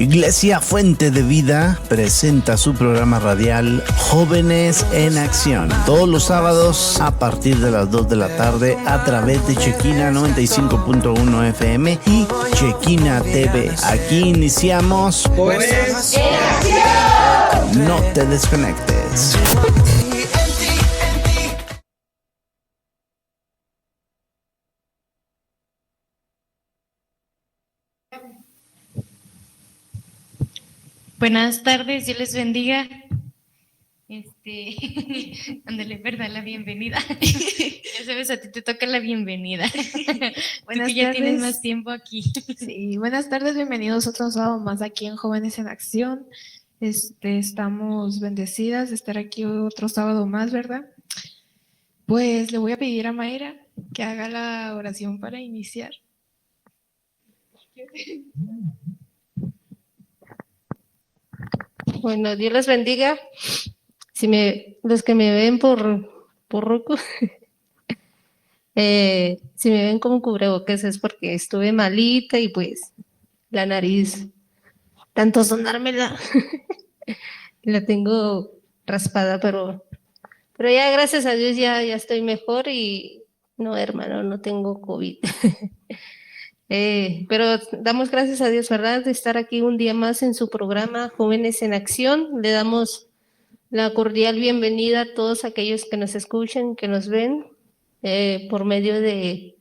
Iglesia Fuente de Vida presenta su programa radial Jóvenes en Acción, todos los sábados a partir de las 2 de la tarde a través de Chequina 95.1 FM y Chequina TV. Aquí iniciamos Jóvenes en Acción. No te desconectes. Buenas tardes, Dios les bendiga. Ándale, ¿verdad? La bienvenida. Ya sabes, a ti te toca la bienvenida. Buenas Tú que ya tardes. tienes más tiempo aquí. Sí, buenas tardes, bienvenidos otro sábado más aquí en Jóvenes en Acción. Estamos bendecidas de estar aquí otro sábado más, ¿verdad? Pues le voy a pedir a Mayra que haga la oración para iniciar. Bueno, Dios les bendiga. Los que me ven por ruco, si me ven como cubrebocas es porque estuve malita y pues la nariz, tanto sonármela, la tengo raspada, pero ya gracias a Dios ya estoy mejor y no, hermano, no tengo COVID. Pero damos gracias a Dios, ¿verdad? De estar aquí un día más en su programa Jóvenes en Acción. Le damos la cordial bienvenida a todos aquellos que nos escuchan, que nos ven por medio de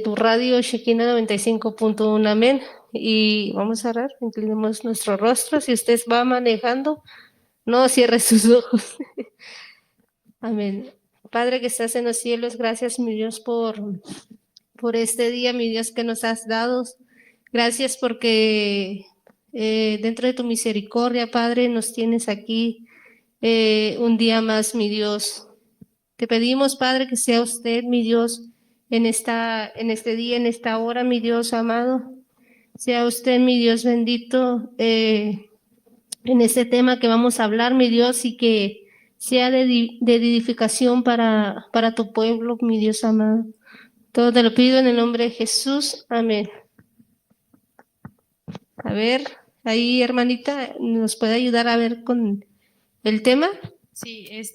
tu radio Shekinah 95.1, amén. Y vamos a orar, inclinemos nuestro rostro. Si usted va manejando, no cierre sus ojos. Amén. Padre que estás en los cielos, gracias, mi Dios, por este día, mi Dios, que nos has dado. Gracias porque dentro de tu misericordia, Padre, nos tienes aquí un día más, mi Dios. Te pedimos, Padre, que sea usted, mi Dios, en este día, en esta hora, mi Dios amado. Sea usted, mi Dios bendito, en este tema que vamos a hablar, mi Dios, y que sea de edificación para tu pueblo, mi Dios amado. Todo te lo pido en el nombre de Jesús. Amén. A ver, ahí, hermanita, ¿nos puede ayudar a ver con el tema? Sí, el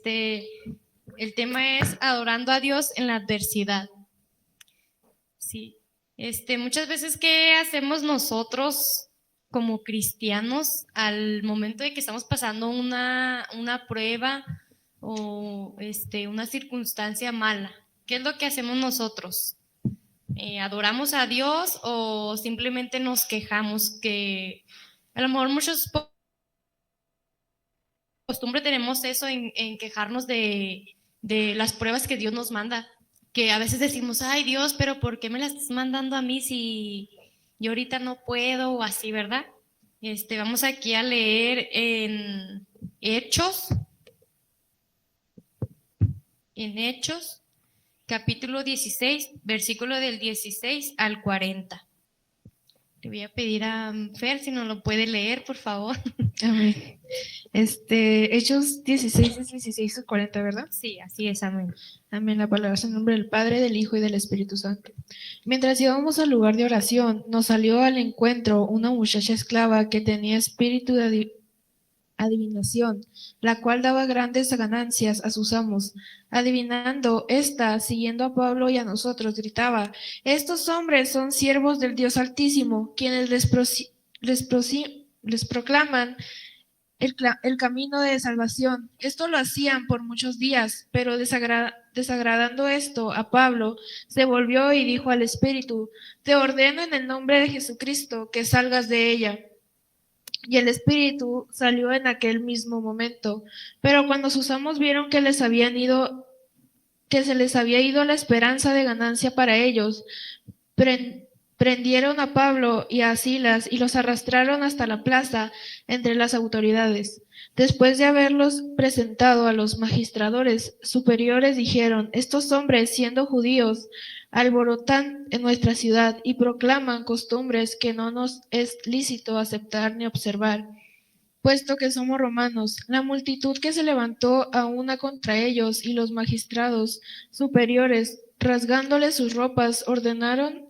tema es adorando a Dios en la adversidad. Sí, muchas veces, ¿qué hacemos nosotros como cristianos al momento de que estamos pasando una prueba o una circunstancia mala? ¿Qué es lo que hacemos nosotros? ¿Adoramos a Dios o simplemente nos quejamos? Que a lo mejor muchos costumbre tenemos eso en quejarnos de las pruebas que Dios nos manda, que a veces decimos, ay Dios, pero ¿por qué me las estás mandando a mí si yo ahorita no puedo o así, ¿verdad? Vamos aquí a leer en Hechos, capítulo 16, versículo del 16 al 40. Le voy a pedir a Fer si nos lo puede leer, por favor. Amén. Hechos 16, 16 al 40, ¿verdad? Sí, así es, amén. Amén. La palabra es en nombre del Padre, del Hijo y del Espíritu Santo. Mientras íbamos al lugar de oración, nos salió al encuentro una muchacha esclava que tenía espíritu de adivinación, la cual daba grandes ganancias a sus amos. Adivinando, ésta, siguiendo a Pablo y a nosotros, gritaba: estos hombres son siervos del Dios Altísimo, quienes les proclaman el camino de salvación. Esto lo hacían por muchos días, pero desagradando esto a Pablo, se volvió y dijo al Espíritu: te ordeno en el nombre de Jesucristo que salgas de ella. Y el espíritu salió en aquel mismo momento. Pero cuando sus amos vieron que se les había ido la esperanza de ganancia para ellos, prendieron a Pablo y a Silas y los arrastraron hasta la plaza entre las autoridades. Después de haberlos presentado a los magistradores superiores, dijeron: estos hombres, siendo judíos, alborotan en nuestra ciudad y proclaman costumbres que no nos es lícito aceptar ni observar, puesto que somos romanos. La multitud que se levantó a una contra ellos y los magistrados superiores, rasgándoles sus ropas, ordenaron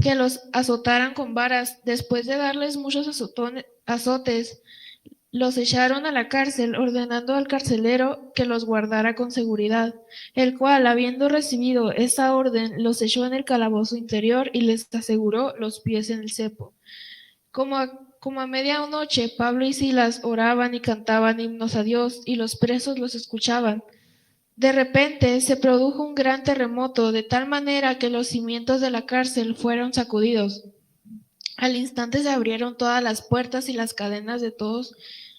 que los azotaran con varas. Después de darles muchos azotes, los echaron a la cárcel, ordenando al carcelero que los guardara con seguridad, el cual, habiendo recibido esa orden, los echó en el calabozo interior y les aseguró los pies en el cepo. Como a medianoche, Pablo y Silas oraban y cantaban himnos a Dios, y los presos los escuchaban. De repente se produjo un gran terremoto, de tal manera que los cimientos de la cárcel fueron sacudidos. Al instante se abrieron todas las puertas y las cadenas de todos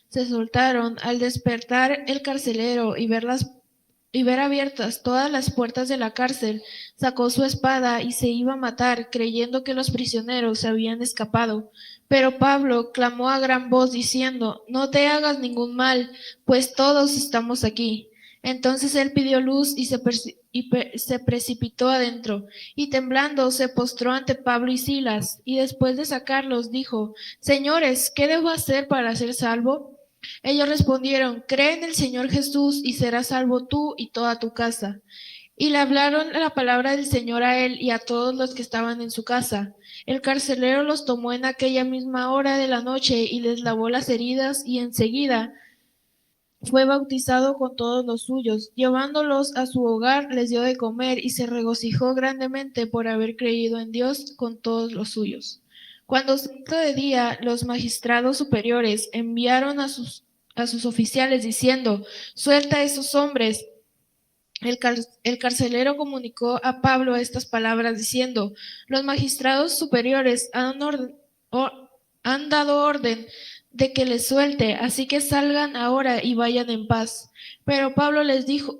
se soltaron. Al despertar el carcelero y ver abiertas todas las puertas de la cárcel, sacó su espada y se iba a matar, creyendo que los prisioneros se habían escapado. Pero Pablo clamó a gran voz diciendo: No te hagas ningún mal, pues todos estamos aquí. Entonces él pidió luz y se precipitó adentro, y temblando se postró ante Pablo y Silas, y después de sacarlos dijo: Señores, ¿qué debo hacer para ser salvo? Ellos respondieron: Cree en el Señor Jesús y serás salvo tú y toda tu casa. Y le hablaron la palabra del Señor a él y a todos los que estaban en su casa. El carcelero los tomó en aquella misma hora de la noche y les lavó las heridas, y enseguida fue bautizado con todos los suyos. Llevándolos a su hogar, les dio de comer y se regocijó grandemente por haber creído en Dios con todos los suyos. Cuando se hizo de día, los magistrados superiores enviaron a sus oficiales diciendo: Suelta a esos hombres. El carcelero comunicó a Pablo estas palabras diciendo: Los magistrados superiores han dado orden de que les suelte, así que salgan ahora y vayan en paz. Pero Pablo les dijo,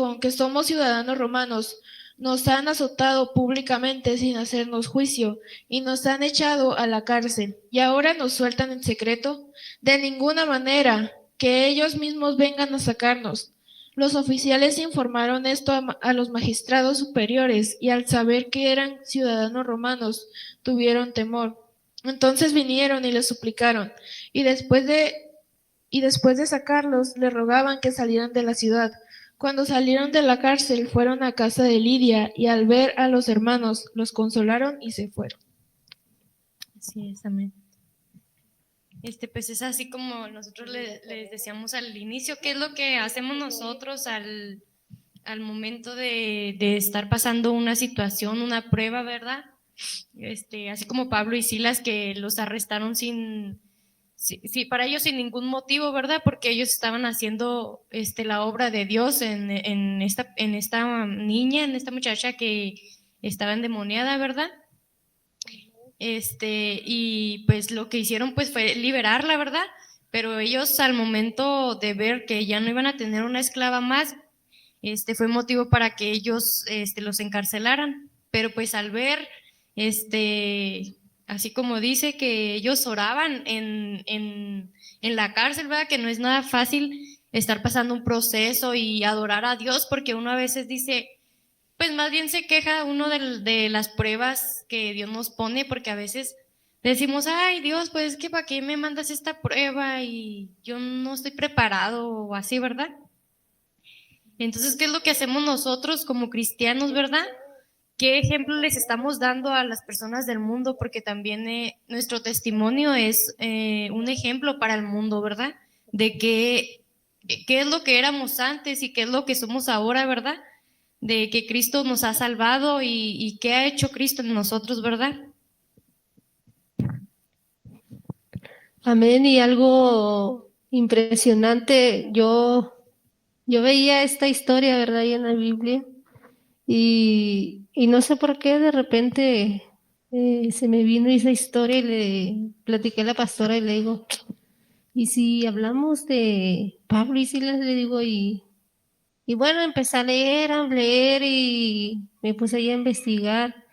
aunque somos ciudadanos romanos, nos han azotado públicamente sin hacernos juicio y nos han echado a la cárcel, y ahora nos sueltan en secreto. De ninguna manera, que ellos mismos vengan a sacarnos. Los oficiales informaron esto a los magistrados superiores, y al saber que eran ciudadanos romanos, tuvieron temor. Entonces vinieron y le suplicaron, y después de sacarlos, le rogaban que salieran de la ciudad. Cuando salieron de la cárcel, fueron a casa de Lidia, y al ver a los hermanos, los consolaron y se fueron. Así es, amén. Pues es así como nosotros les decíamos al inicio, ¿qué es lo que hacemos nosotros al momento de estar pasando una situación, una prueba, ¿verdad? Así como Pablo y Silas, que los arrestaron para ellos sin ningún motivo, ¿verdad? Porque ellos estaban haciendo la obra de Dios en esta niña, en esta muchacha que estaba endemoniada, ¿verdad? Y pues lo que hicieron pues fue liberarla, ¿verdad? Pero ellos, al momento de ver que ya no iban a tener una esclava más, fue motivo para que ellos los encarcelaran. Pero pues al ver, así como dice que ellos oraban en la cárcel, ¿verdad? Que no es nada fácil estar pasando un proceso y adorar a Dios, porque uno a veces dice, pues más bien se queja uno de las pruebas que Dios nos pone, porque a veces decimos: ay Dios, pues que ¿para qué me mandas esta prueba? Y yo no estoy preparado o así, ¿verdad? Entonces, ¿qué es lo que hacemos nosotros como cristianos, verdad? ¿Qué ejemplo les estamos dando a las personas del mundo? Porque también nuestro testimonio es un ejemplo para el mundo, ¿verdad? De qué es lo que éramos antes y qué es lo que somos ahora, ¿verdad? De que Cristo nos ha salvado y qué ha hecho Cristo en nosotros, ¿verdad? Amén. Y algo impresionante, yo veía esta historia, ¿verdad? Ahí en la Biblia, y no sé por qué de repente se me vino esa historia y le platiqué a la pastora y le digo, y si hablamos de Pablo y Silas, le digo, y bueno, empecé a leer y me puse ahí a investigar.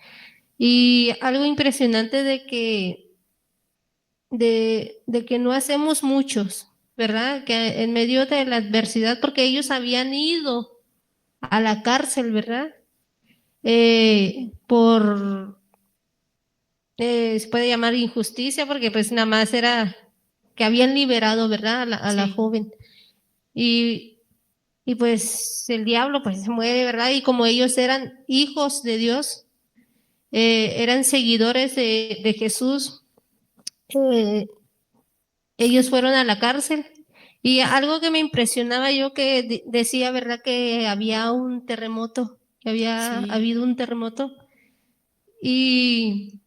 Y algo impresionante de que no hacemos muchos, ¿verdad? Que en medio de la adversidad, porque ellos habían ido a la cárcel, ¿verdad? Por, se puede llamar injusticia, porque pues nada más era que habían liberado, ¿verdad? A la Sí. joven. Y pues el diablo pues se mueve, ¿verdad? Y como ellos eran hijos de Dios, eran seguidores de Jesús. Ellos fueron a la cárcel y algo que me impresionaba yo que decía, ¿verdad? Que había un terremoto, que había Sí. habido un terremoto y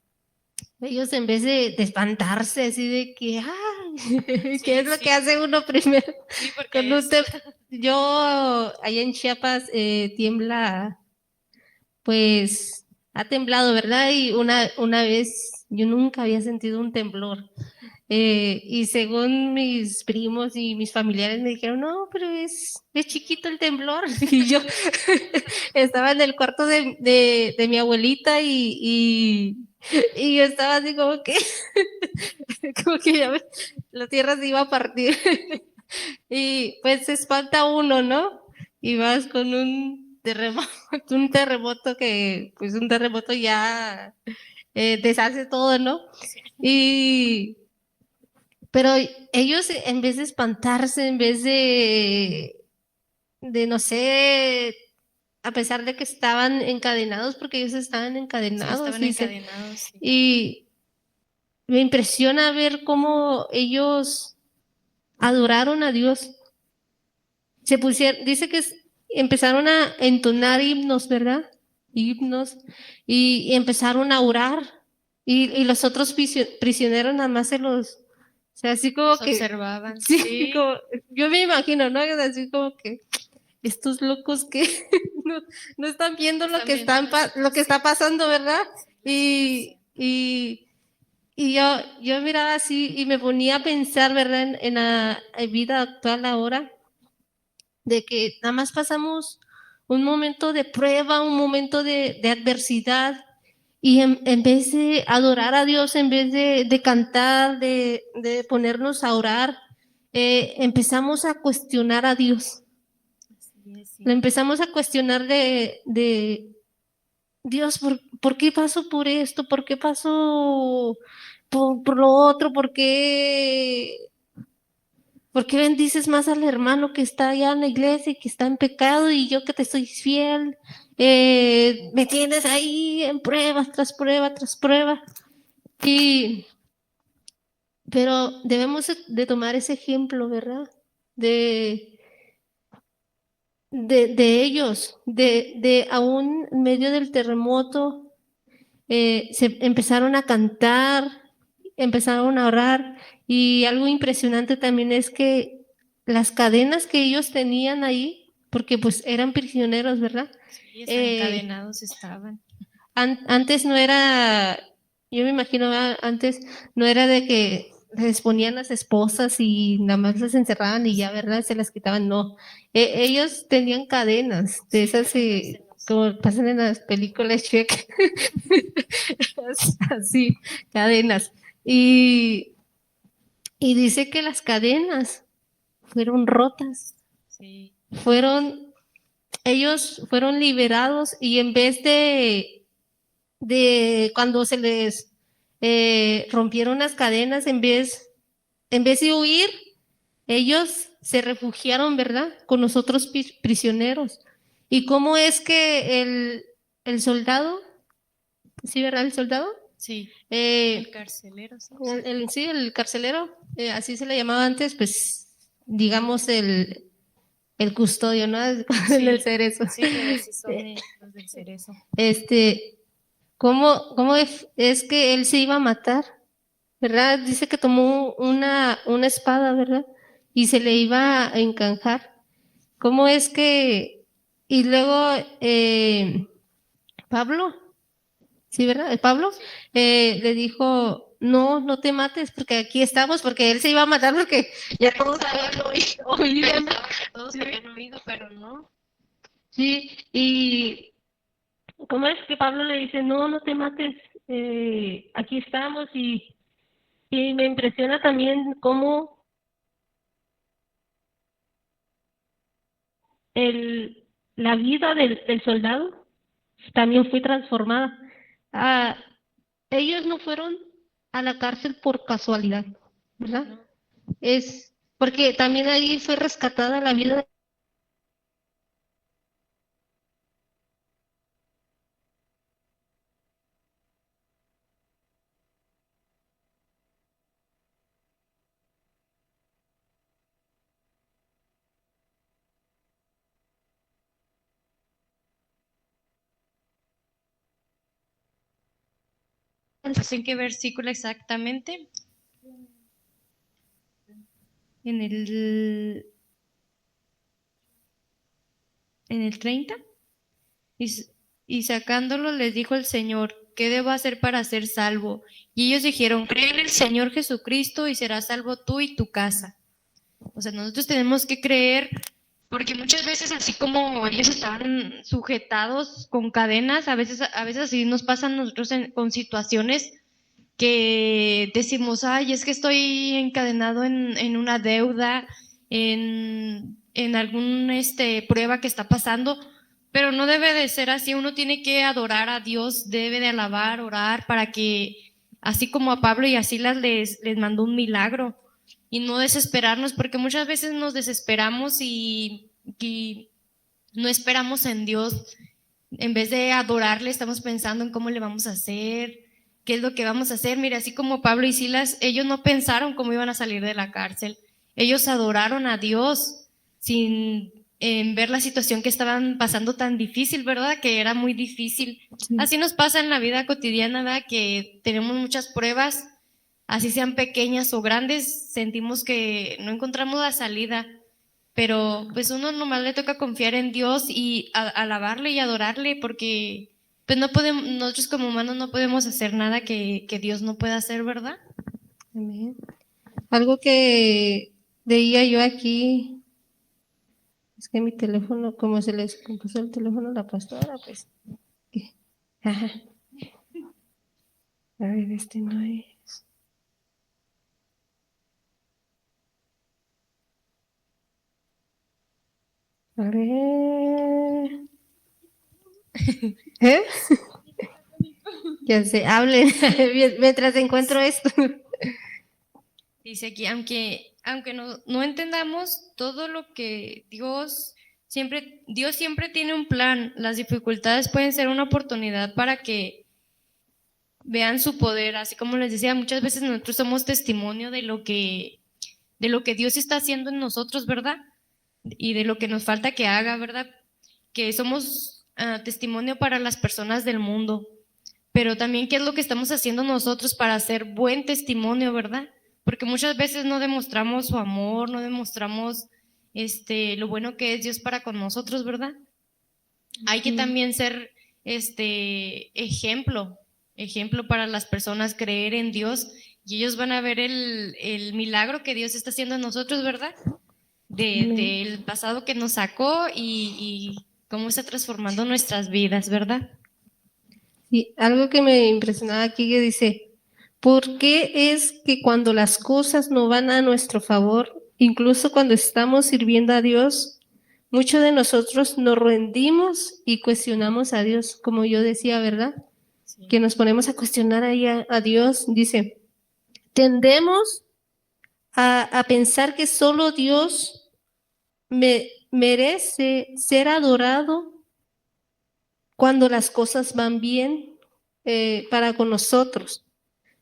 ellos en vez de espantarse así de que, ¿qué es lo sí. que hace uno primero? Sí, porque Con un yo allá en Chiapas tiembla, pues ha temblado, ¿verdad? Y una vez yo nunca había sentido un temblor. Y según mis primos y mis familiares me dijeron, no, pero es chiquito el temblor. Y yo estaba en el cuarto de mi abuelita y yo estaba así como que, como que la tierra se iba a partir. Y pues se espanta uno, ¿no? Y vas con un terremoto que, pues un terremoto ya deshace todo, ¿no? Y pero ellos, en vez de espantarse, en vez de no sé, a pesar de que estaban encadenados, porque ellos estaban Sí, encadenados, estaban dice, encadenados. Sí. y me impresiona ver cómo ellos adoraron a Dios. Se pusieron, dice que empezaron a entonar himnos, ¿verdad? Himnos, y empezaron a orar, y los otros prisioneros nada más o sea, así como Los que, observaban. sí, Sí. como, yo me imagino, ¿no? Es así como que estos locos que no, no están viendo lo que lo que está pasando, ¿verdad? Y, y yo miraba así y me ponía a pensar, ¿verdad? En la vida actual ahora, de que nada más pasamos un momento de prueba, un momento de adversidad, y en vez de adorar a Dios, en vez de cantar, de ponernos a orar, empezamos a cuestionar a Dios. Así es, sí. Lo empezamos a cuestionar de Dios, ¿por qué paso por esto? ¿Por qué paso por lo otro? ¿Por qué bendices más al hermano que está allá en la iglesia y que está en pecado y yo que te soy fiel? Me tienes ahí en prueba tras prueba tras prueba. Pero debemos de tomar ese ejemplo, ¿verdad? De, de ellos, de aún en medio del terremoto, se empezaron a cantar, empezaron a orar, y algo impresionante también es que las cadenas que ellos tenían ahí, porque pues eran prisioneros, ¿verdad? Sí, encadenados estaban. Antes no era, yo me imagino, antes no era de que les ponían las esposas y nada más las encerraban y ya, ¿verdad? Se las quitaban, no. Ellos tenían cadenas, de esas como pasan en las películas Shrek, así, cadenas. Y dice que las cadenas fueron rotas, Sí. ellos fueron liberados y en vez de cuando se les rompieron las cadenas, en vez de huir, ellos se refugiaron, ¿verdad? Con los otros prisioneros. ¿Y cómo es que el soldado, sí, ¿verdad? El soldado, Sí. el carcelero, sí. sí, el carcelero, así se le llamaba antes, pues digamos el custodio, ¿no? En el cerezo. Sí, pero sí son los del cerezo. ¿Cómo es que él se iba a matar? ¿Verdad? Dice que tomó una espada, ¿verdad? Y se le iba a encanjar. ¿Cómo es que... Y luego Pablo, ¿sí, verdad? Pablo le dijo, no, no te mates porque aquí estamos, porque él se iba a matar porque ya todos habían oído, ¿no? Todos habían oído, pero no. Sí, y ¿cómo es que Pablo le dice, no, no te mates, aquí estamos? Y me impresiona también cómo la vida del soldado también fue transformada. Ah, ellos no fueron a la cárcel por casualidad, ¿verdad? No. Es porque también ahí fue rescatada la vida. Entonces, ¿en qué versículo exactamente? En el 30. Y sacándolo les dijo el Señor, ¿qué debo hacer para ser salvo? Y ellos dijeron, cree en el Señor Jesucristo y serás salvo tú y tu casa. O sea, nosotros tenemos que creer, porque muchas veces así como ellos estaban sujetados con cadenas, a veces así nos pasan nosotros con situaciones que decimos, ay, es que estoy encadenado en una deuda, en algún prueba que está pasando, pero no debe de ser así. Uno tiene que adorar a Dios, debe de alabar, orar, para que, así como a Pablo y a Silas les mandó un milagro, y no desesperarnos, porque muchas veces nos desesperamos y no esperamos en Dios. En vez de adorarle, estamos pensando en cómo le vamos a hacer, qué es lo que vamos a hacer. Mira, así como Pablo y Silas, ellos no pensaron cómo iban a salir de la cárcel. Ellos adoraron a Dios sin ver la situación que estaban pasando tan difícil, ¿verdad? Que era muy difícil. Sí. Así nos pasa en la vida cotidiana, ¿verdad? Que tenemos muchas pruebas, así sean pequeñas o grandes, sentimos que no encontramos la salida. Pero pues uno nomás le toca confiar en Dios y alabarle y adorarle, porque pues no podemos, nosotros como humanos no podemos hacer nada que Dios no pueda hacer, ¿verdad? Amén. Algo que veía yo aquí, es que mi teléfono, como se les compuso el teléfono a la pastora, pues. Ajá. A ver, este no es. A ver. ¿Eh? Ya sé, hablen mientras encuentro esto. Dice aquí, aunque no entendamos todo lo que Dios siempre tiene un plan. Las dificultades pueden ser una oportunidad para que vean su poder. Así como les decía, muchas veces nosotros somos testimonio de lo que Dios está haciendo en nosotros, ¿verdad? Y de lo que nos falta que haga, ¿verdad? Que somos testimonio para las personas del mundo, pero también qué es lo que estamos haciendo nosotros para hacer buen testimonio, ¿verdad? Porque muchas veces no demostramos su amor, no demostramos lo bueno que es Dios para con nosotros, ¿verdad? Hay que también ser ejemplo para las personas, creer en Dios, y ellos van a ver el milagro que Dios está haciendo en nosotros, ¿verdad? Del pasado que nos sacó y cómo está transformando nuestras vidas, ¿verdad? Y algo que me impresionaba aquí que dice, ¿por qué es que cuando las cosas no van a nuestro favor, incluso cuando estamos sirviendo a Dios, muchos de nosotros nos rendimos y cuestionamos a Dios, como yo decía, ¿verdad? Sí. Que nos ponemos a cuestionar ahí a Dios. Dice, tendemos a pensar que solo Dios merece ser adorado cuando las cosas van bien para con nosotros.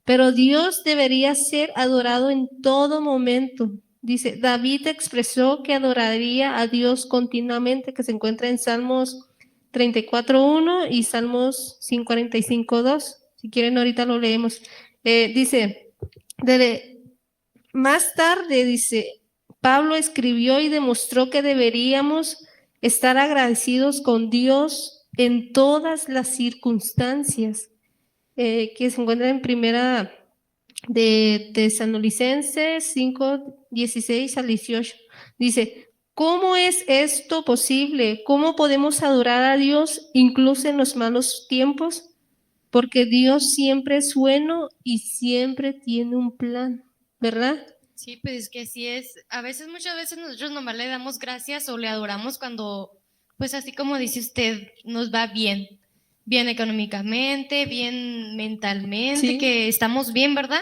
Pero Dios debería ser adorado en todo momento. Dice, David expresó que adoraría a Dios continuamente, que se encuentra en Salmos 34:1 y Salmos 145:2. Si quieren, ahorita lo leemos. Dice, más tarde, dice, Pablo escribió y demostró que deberíamos estar agradecidos con Dios en todas las circunstancias, que se encuentra en primera de Tesalonicenses 5:16 al 18. Dice, ¿cómo es esto posible? ¿Cómo podemos adorar a Dios incluso en los malos tiempos? Porque Dios siempre es bueno y siempre tiene un plan, ¿verdad? Sí, pues es que así es. Muchas veces nosotros nomás le damos gracias o le adoramos cuando, pues así como dice usted, nos va bien. Bien económicamente, bien mentalmente, Sí. que estamos bien, ¿verdad?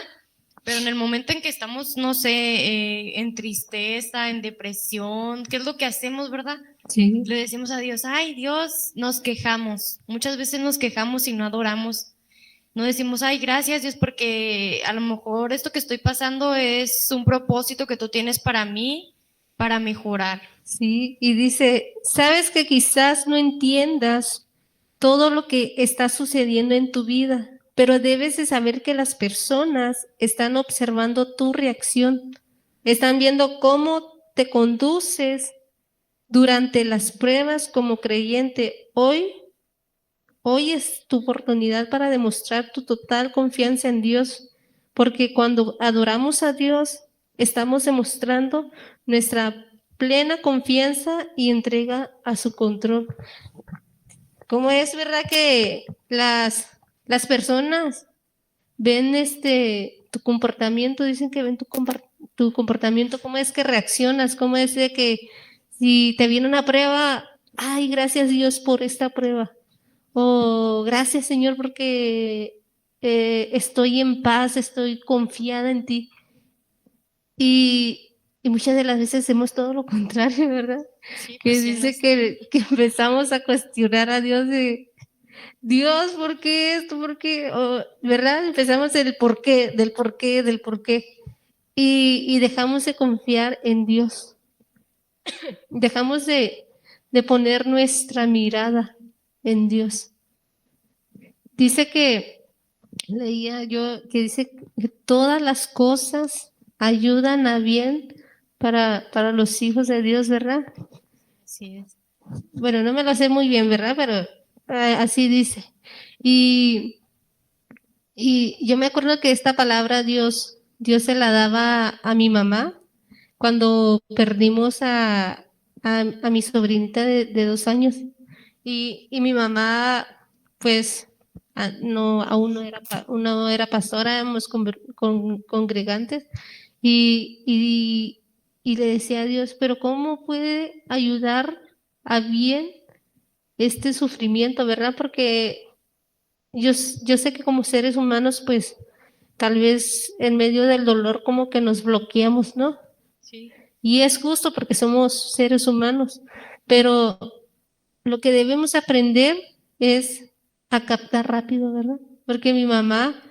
Pero en el momento en que estamos, no sé, en tristeza, en depresión, ¿qué es lo que hacemos, verdad? Sí. Le decimos a Dios, ay Dios, nos quejamos. Muchas veces nos quejamos y no adoramos. No decimos, ay, gracias Dios, porque a lo mejor esto que estoy pasando es un propósito que tú tienes para mí, para mejorar. Sí, y dice, sabes que quizás no entiendas todo lo que está sucediendo en tu vida, pero debes de saber que las personas están observando tu reacción, están viendo cómo te conduces durante las pruebas como creyente. Hoy es tu oportunidad para demostrar tu total confianza en Dios, porque cuando adoramos a Dios, estamos demostrando nuestra plena confianza y entrega a su control. Como es verdad que las personas ven tu comportamiento, dicen que ven tu comportamiento, cómo es que reaccionas, cómo es de que si te viene una prueba, ay, gracias Dios por esta prueba. Oh, gracias Señor porque estoy en paz, estoy confiada en ti. Y muchas de las veces hacemos todo lo contrario, ¿verdad? Sí, Que pues sí, dice que empezamos a cuestionar a Dios de, Dios, ¿por qué esto? ¿Por qué? ¿Verdad? Empezamos el por qué, del por qué, del por qué. Y dejamos de confiar en Dios. Dejamos de poner nuestra mirada en Dios. Dice que, leía yo, que dice que todas las cosas ayudan a bien para los hijos de Dios, ¿verdad? así es. Bueno, no me lo sé muy bien, ¿verdad? Pero así dice. Y yo me acuerdo que esta palabra Dios se la daba a mi mamá cuando perdimos a mi sobrinita de 2 años. Y mi mamá, pues, no, aún no era pastora, éramos congregantes. Y le decía a Dios, pero ¿cómo puede ayudar a bien este sufrimiento, verdad? Porque yo sé que como seres humanos, pues, tal vez en medio del dolor como que nos bloqueamos, ¿no? Sí, Y es justo porque somos seres humanos, pero lo que debemos aprender es a captar rápido, ¿verdad? Porque mi mamá,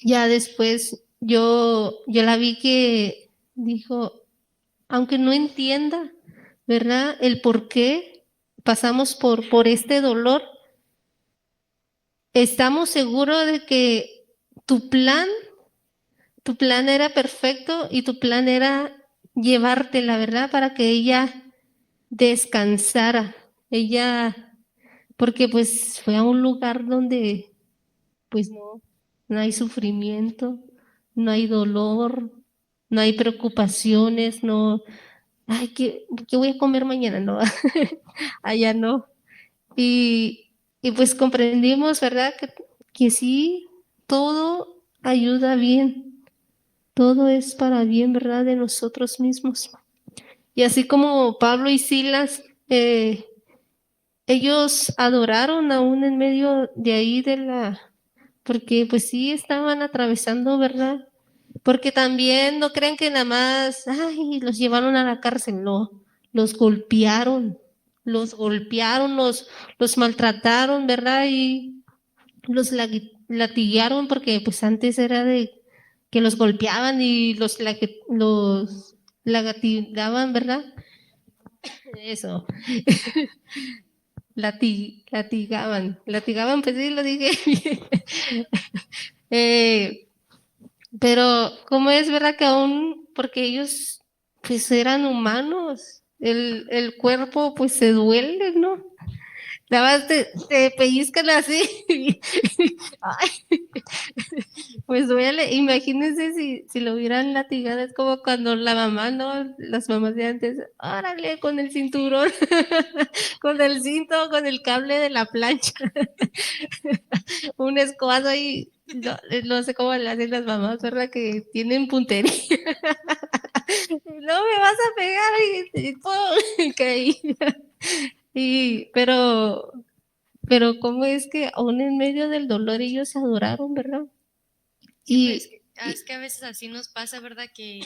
ya después yo la vi que dijo, aunque no entienda, ¿verdad? El por qué pasamos por este dolor, estamos seguros de que tu plan Tu plan era perfecto y tu plan era llevártela, ¿verdad? Para que ella descansara. Ella, porque pues fue a un lugar donde pues no hay sufrimiento, no hay dolor, no hay preocupaciones, no, ay, ¿qué voy a comer mañana? No, allá no. Y pues comprendimos, ¿verdad? Que sí, todo ayuda bien. Todo es para bien, ¿verdad? De nosotros mismos. Y así como Pablo y Silas, ellos adoraron aún en medio de ahí porque pues sí estaban atravesando, ¿verdad? Porque también no crean que nada más, ay, los llevaron a la cárcel, no, los golpearon, los maltrataron, ¿verdad? Y los latigaron porque pues antes era de que los golpeaban y los latigaban, ¿verdad? Eso, latigaban, pues sí, lo dije bien. Eh, pero como es verdad que aún, porque ellos pues eran humanos, el cuerpo pues se duele, ¿no? Nada más te pellizcan así. Ay, pues duele. Imagínense si lo hubieran latigado. Es como cuando la mamá, ¿no? Las mamás de antes, órale, con el cinturón, con el cinto, con el cable de la plancha, un escobazo ahí. No sé cómo le hacen las mamás, ¿verdad? Que tienen puntería. No me vas a pegar y ¡pum! Y caí. Pero cómo es que aún en medio del dolor ellos se adoraron, ¿verdad? sí, pues Y, es que a veces así nos pasa, ¿verdad? Que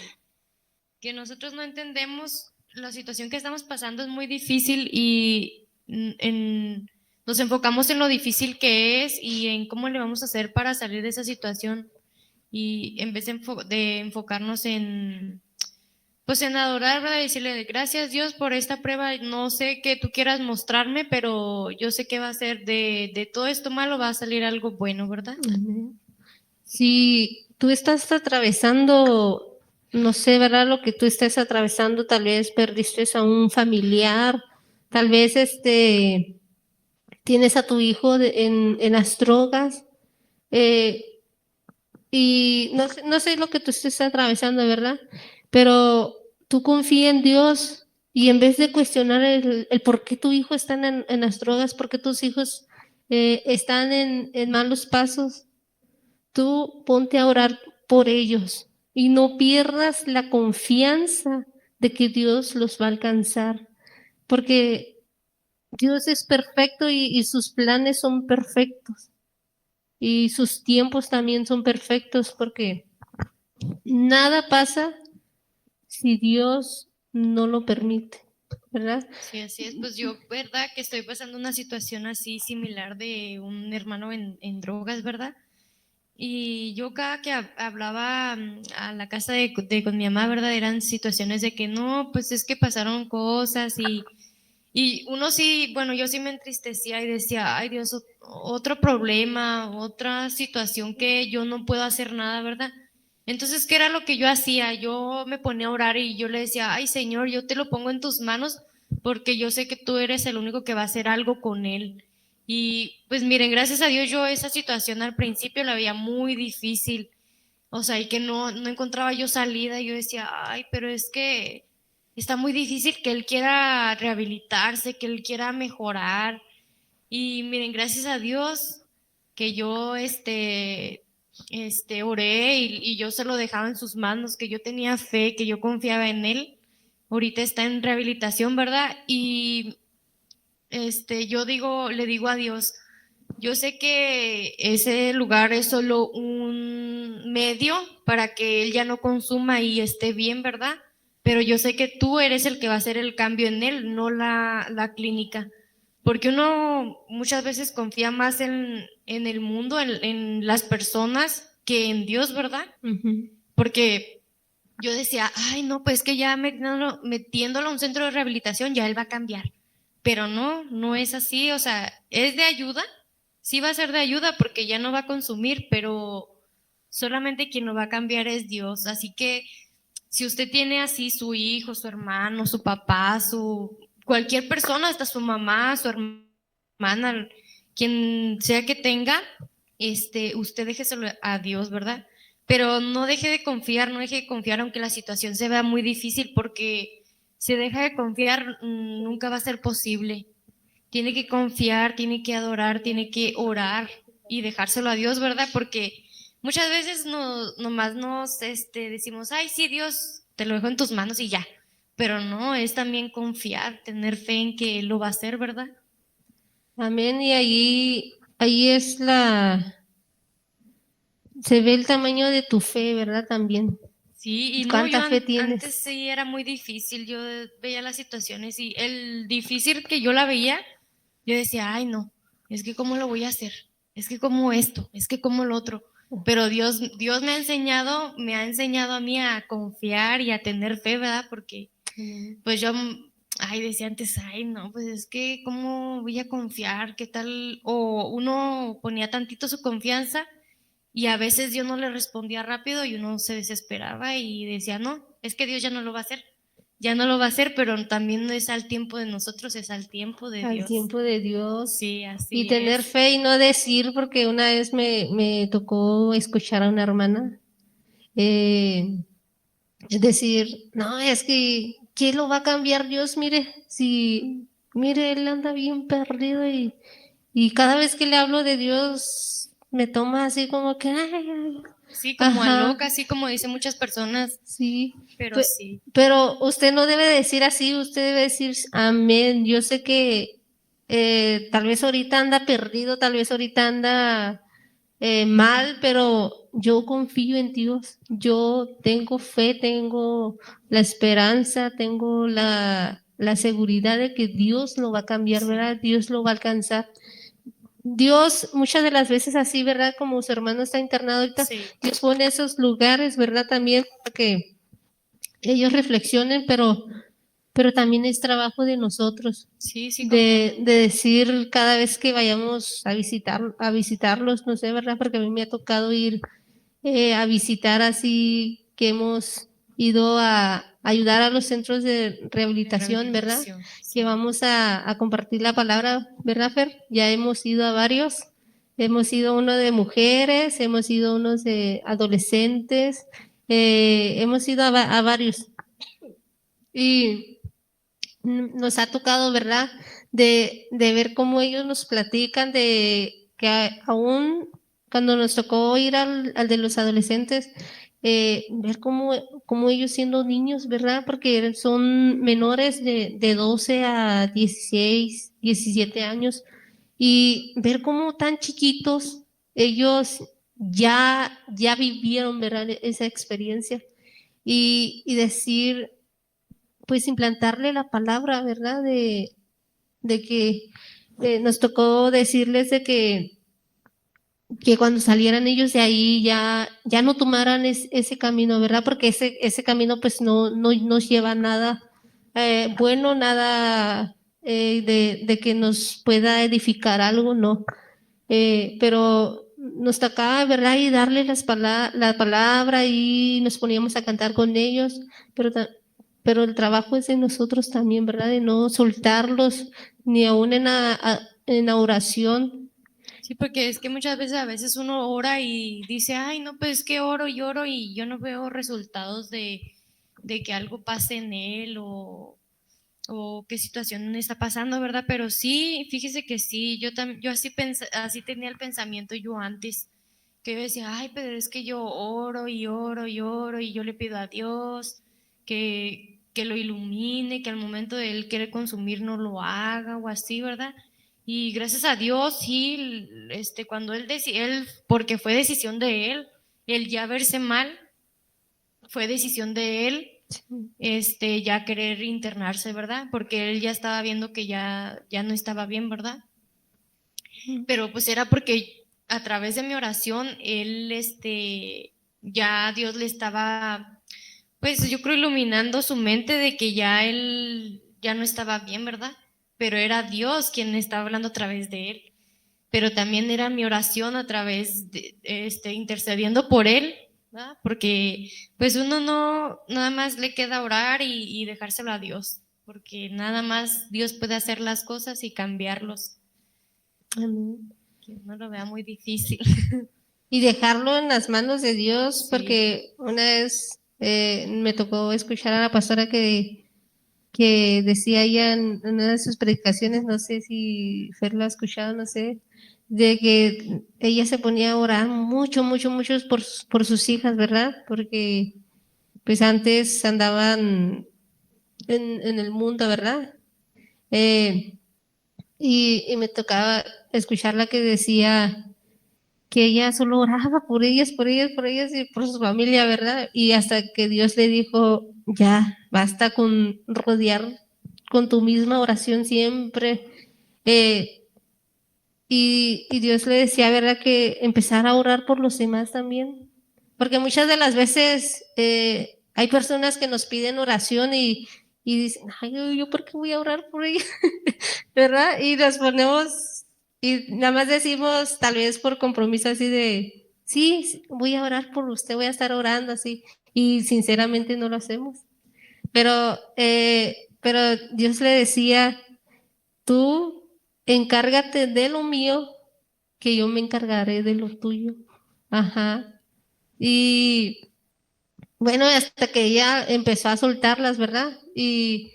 nosotros no entendemos la situación que estamos pasando es muy difícil y nos enfocamos en lo difícil que es y en cómo le vamos a hacer para salir de esa situación y en vez de enfocarnos pues en adorar, ¿verdad? Decirle gracias Dios por esta prueba. No sé qué tú quieras mostrarme, pero yo sé que va a ser de todo esto malo, va a salir algo bueno, ¿verdad? Amén. Si tú estás atravesando, no sé, ¿verdad? Lo que tú estés atravesando, tal vez perdiste a un familiar, tal vez tienes a tu hijo en las drogas, eh, y no sé lo que tú estés atravesando, ¿verdad? Pero tú confía en Dios y en vez de cuestionar el por qué tu hijo está en las drogas, por qué tus hijos están en malos pasos, tú ponte a orar por ellos y no pierdas la confianza de que Dios los va a alcanzar, porque Dios es perfecto y sus planes son perfectos y sus tiempos también son perfectos, porque nada pasa si Dios no lo permite, ¿verdad? Sí, así es. Pues yo, ¿verdad? Que estoy pasando una situación así similar de un hermano en drogas, ¿verdad? Y yo cada que hablaba a la casa con mi mamá, ¿verdad? Eran situaciones de que no, pues es que pasaron cosas y uno sí, bueno, yo sí me entristecía y decía, ay Dios, otro problema, otra situación que yo no puedo hacer nada, ¿verdad? Entonces, ¿qué era lo que yo hacía? Yo me ponía a orar y yo le decía, ay Señor, yo te lo pongo en tus manos porque yo sé que tú eres el único que va a hacer algo con él. Y pues miren, gracias a Dios yo esa situación al principio la veía muy difícil, o sea, y que no encontraba yo salida. Yo decía, ay, pero es que está muy difícil que él quiera rehabilitarse, que él quiera mejorar. Y miren, gracias a Dios que yo oré y yo se lo dejaba en sus manos, que yo tenía fe, que yo confiaba en él. Ahorita está en rehabilitación, ¿verdad? Y yo le digo a Dios, yo sé que ese lugar es solo un medio para que él ya no consuma y esté bien, ¿verdad? Pero yo sé que tú eres el que va a hacer el cambio en él, no la clínica. Porque uno muchas veces confía más en el mundo, en las personas, que en Dios, ¿verdad? Ujú. Porque yo decía, ay, no, pues que ya metiéndolo a un centro de rehabilitación ya él va a cambiar. Pero no es así, o sea, es de ayuda, sí va a ser de ayuda porque ya no va a consumir, pero solamente quien lo va a cambiar es Dios. Así que si usted tiene así su hijo, su hermano, su papá, cualquier persona, hasta su mamá, su hermana, quien sea que tenga, usted déjeselo a Dios, ¿verdad? Pero no deje de confiar, no deje de confiar aunque la situación se vea muy difícil, porque si deja de confiar, nunca va a ser posible. Tiene que confiar, tiene que adorar, tiene que orar y dejárselo a Dios, ¿verdad? Porque muchas veces nomás nos decimos, ay, sí, Dios, te lo dejo en tus manos y ya. Pero no, es también confiar, tener fe en que Él lo va a hacer, ¿verdad? Amén. Y ahí se ve el tamaño de tu fe, ¿verdad? También. Sí, y no, yo ¿Cuánta fe antes tienes? sí era muy difícil, yo veía las situaciones y el difícil que yo la veía, yo decía, ay no, es que cómo lo voy a hacer, es que cómo esto, es que cómo lo otro. Pero Dios me ha enseñado a mí a confiar y a tener fe, ¿verdad? Porque pues yo, ay, decía antes, ay no, pues es que cómo voy a confiar, qué tal, o uno ponía tantito su confianza y a veces Dios no le respondía rápido y uno se desesperaba y decía, no, es que Dios ya no lo va a hacer, ya no lo va a hacer, pero también no es al tiempo de nosotros, es al tiempo de Al Dios. tiempo de Dios. Sí, Y así tener es. fe y no decir, porque una vez me tocó escuchar a una hermana eh, decir, no, es que, ¿qué lo va a cambiar Dios? Mire, si, mire, él anda bien perdido y cada vez que le hablo de Dios me toma así como que, ay, ay, Sí, como a ajá, loca, así como dicen muchas personas, sí. pero Pe- sí. Pero usted no debe decir así, usted debe decir amén. Yo sé que tal vez ahorita anda perdido, tal vez ahorita anda mal, pero yo confío en Dios. Yo tengo fe, tengo la esperanza, tengo la seguridad de que Dios lo va a cambiar, Sí. ¿verdad? Dios lo va a alcanzar. Dios, muchas de las veces así, ¿verdad? Como su hermano está internado ahorita, Sí, Dios pone esos lugares, ¿verdad? También para que ellos reflexionen, pero también es trabajo de nosotros, Sí, sí, de decir cada vez que vayamos a visitarlos, no sé, ¿verdad? Porque a mí me ha tocado ir a visitar así que hemos ido a ayudar a los centros de rehabilitación, ¿verdad? sí. Que vamos a compartir la palabra, ¿verdad, Fer? Ya hemos ido a varios. Hemos ido uno de mujeres, hemos ido unos de adolescentes, hemos ido a varios. Y nos ha tocado, ¿verdad? De ver cómo ellos nos platican de que aún cuando nos tocó ir al de los adolescentes, ver cómo ellos siendo niños, ¿verdad? Porque son menores de 12 a 16, 17 años, y ver cómo tan chiquitos ellos ya vivieron, ¿verdad? Esa experiencia y decir, pues implantarle la palabra, ¿verdad? De que nos tocó decirles de que cuando salieran ellos de ahí ya no tomaran ese camino, ¿verdad? Porque ese camino pues no nos lleva a nada bueno, nada de que nos pueda edificar algo, no. Pero nos tocaba, ¿verdad? Y darles la palabra y nos poníamos a cantar con ellos, pero el trabajo es de nosotros también, ¿verdad? De no soltarlos ni aún en la oración. Sí, porque es que muchas veces a veces uno ora y dice, ay, no, pues es que oro y oro y yo no veo resultados de que algo pase en él o qué situación está pasando, ¿verdad? Pero sí, fíjese que sí, yo así, así tenía el pensamiento yo antes, que yo decía, ay, pero es que yo oro y oro y oro y yo le pido a Dios que lo ilumine, que al momento de él querer consumir no lo haga o así, ¿verdad? Y gracias a Dios, sí, cuando él, porque fue decisión de él, el ya verse mal, fue decisión de él, ya querer internarse, ¿verdad? Porque él ya estaba viendo que ya no estaba bien, ¿verdad? Pero pues era porque a través de mi oración, él, ya Dios le estaba, pues yo creo iluminando su mente de que ya él ya no estaba bien, ¿verdad? Pero era Dios quien estaba hablando a través de él. Pero también era mi oración a través de, intercediendo por él, ¿verdad? Porque pues uno no, nada más le queda orar y dejárselo a Dios, porque nada más Dios puede hacer las cosas y cambiarlos, Amén. que uno lo vea muy difícil. Y dejarlo en las manos de Dios, Sí. porque una vez me tocó escuchar a la pastora que decía ella en una de sus predicaciones, no sé si Fer lo ha escuchado, no sé, de que ella se ponía a orar mucho, mucho, mucho por sus hijas, ¿verdad? Porque pues antes andaban en el mundo, ¿verdad? Eh, y me tocaba escucharla que decía que ella solo oraba por ellas, por ellas, por ellas y por su familia, ¿verdad? Y hasta que Dios le dijo, ya, basta con rodear con tu misma oración siempre. Eh, y Dios le decía, ¿verdad? Que empezar a orar por los demás también. Porque muchas de las veces hay personas que nos piden oración y dicen, ay, ¿yo por qué voy a orar por ellos? ¿Verdad? Y nos ponemos y nada más decimos, tal vez por compromiso así de, sí, voy a orar por usted, voy a estar orando así. Y sinceramente no lo hacemos. Pero Dios le decía, tú encárgate de lo mío, que yo me encargaré de lo tuyo. Ajá. Y bueno, hasta que ella empezó a soltarlas, ¿verdad? Y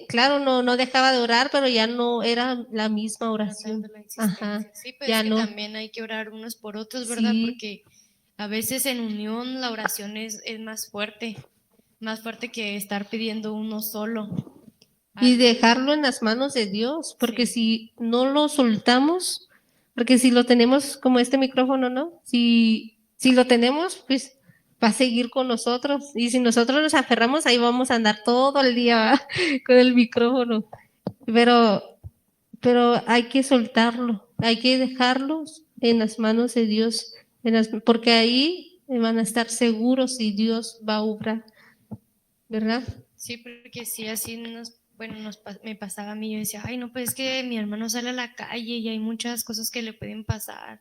claro, no dejaba de orar, pero ya no era la misma oración. Ajá. Sí, pues Ya es que no. también hay que orar unos por otros, ¿verdad? Sí. Porque a veces en unión la oración es más fuerte que estar pidiendo uno solo. Y dejarlo en las manos de Dios, porque si no lo soltamos, porque si lo tenemos como este micrófono, ¿no? Si lo tenemos, pues va a seguir con nosotros. Y si nosotros nos aferramos, ahí vamos a andar todo el día ¿va? Con el micrófono. Pero, pero hay que soltarlo, hay que dejarlos en las manos de Dios, porque ahí van a estar seguros y Dios va a obrar. ¿verdad? Sí, porque sí, así me pasaba a mí. Yo decía, ay, no, pues es que mi hermano sale a la calle y hay muchas cosas que le pueden pasar.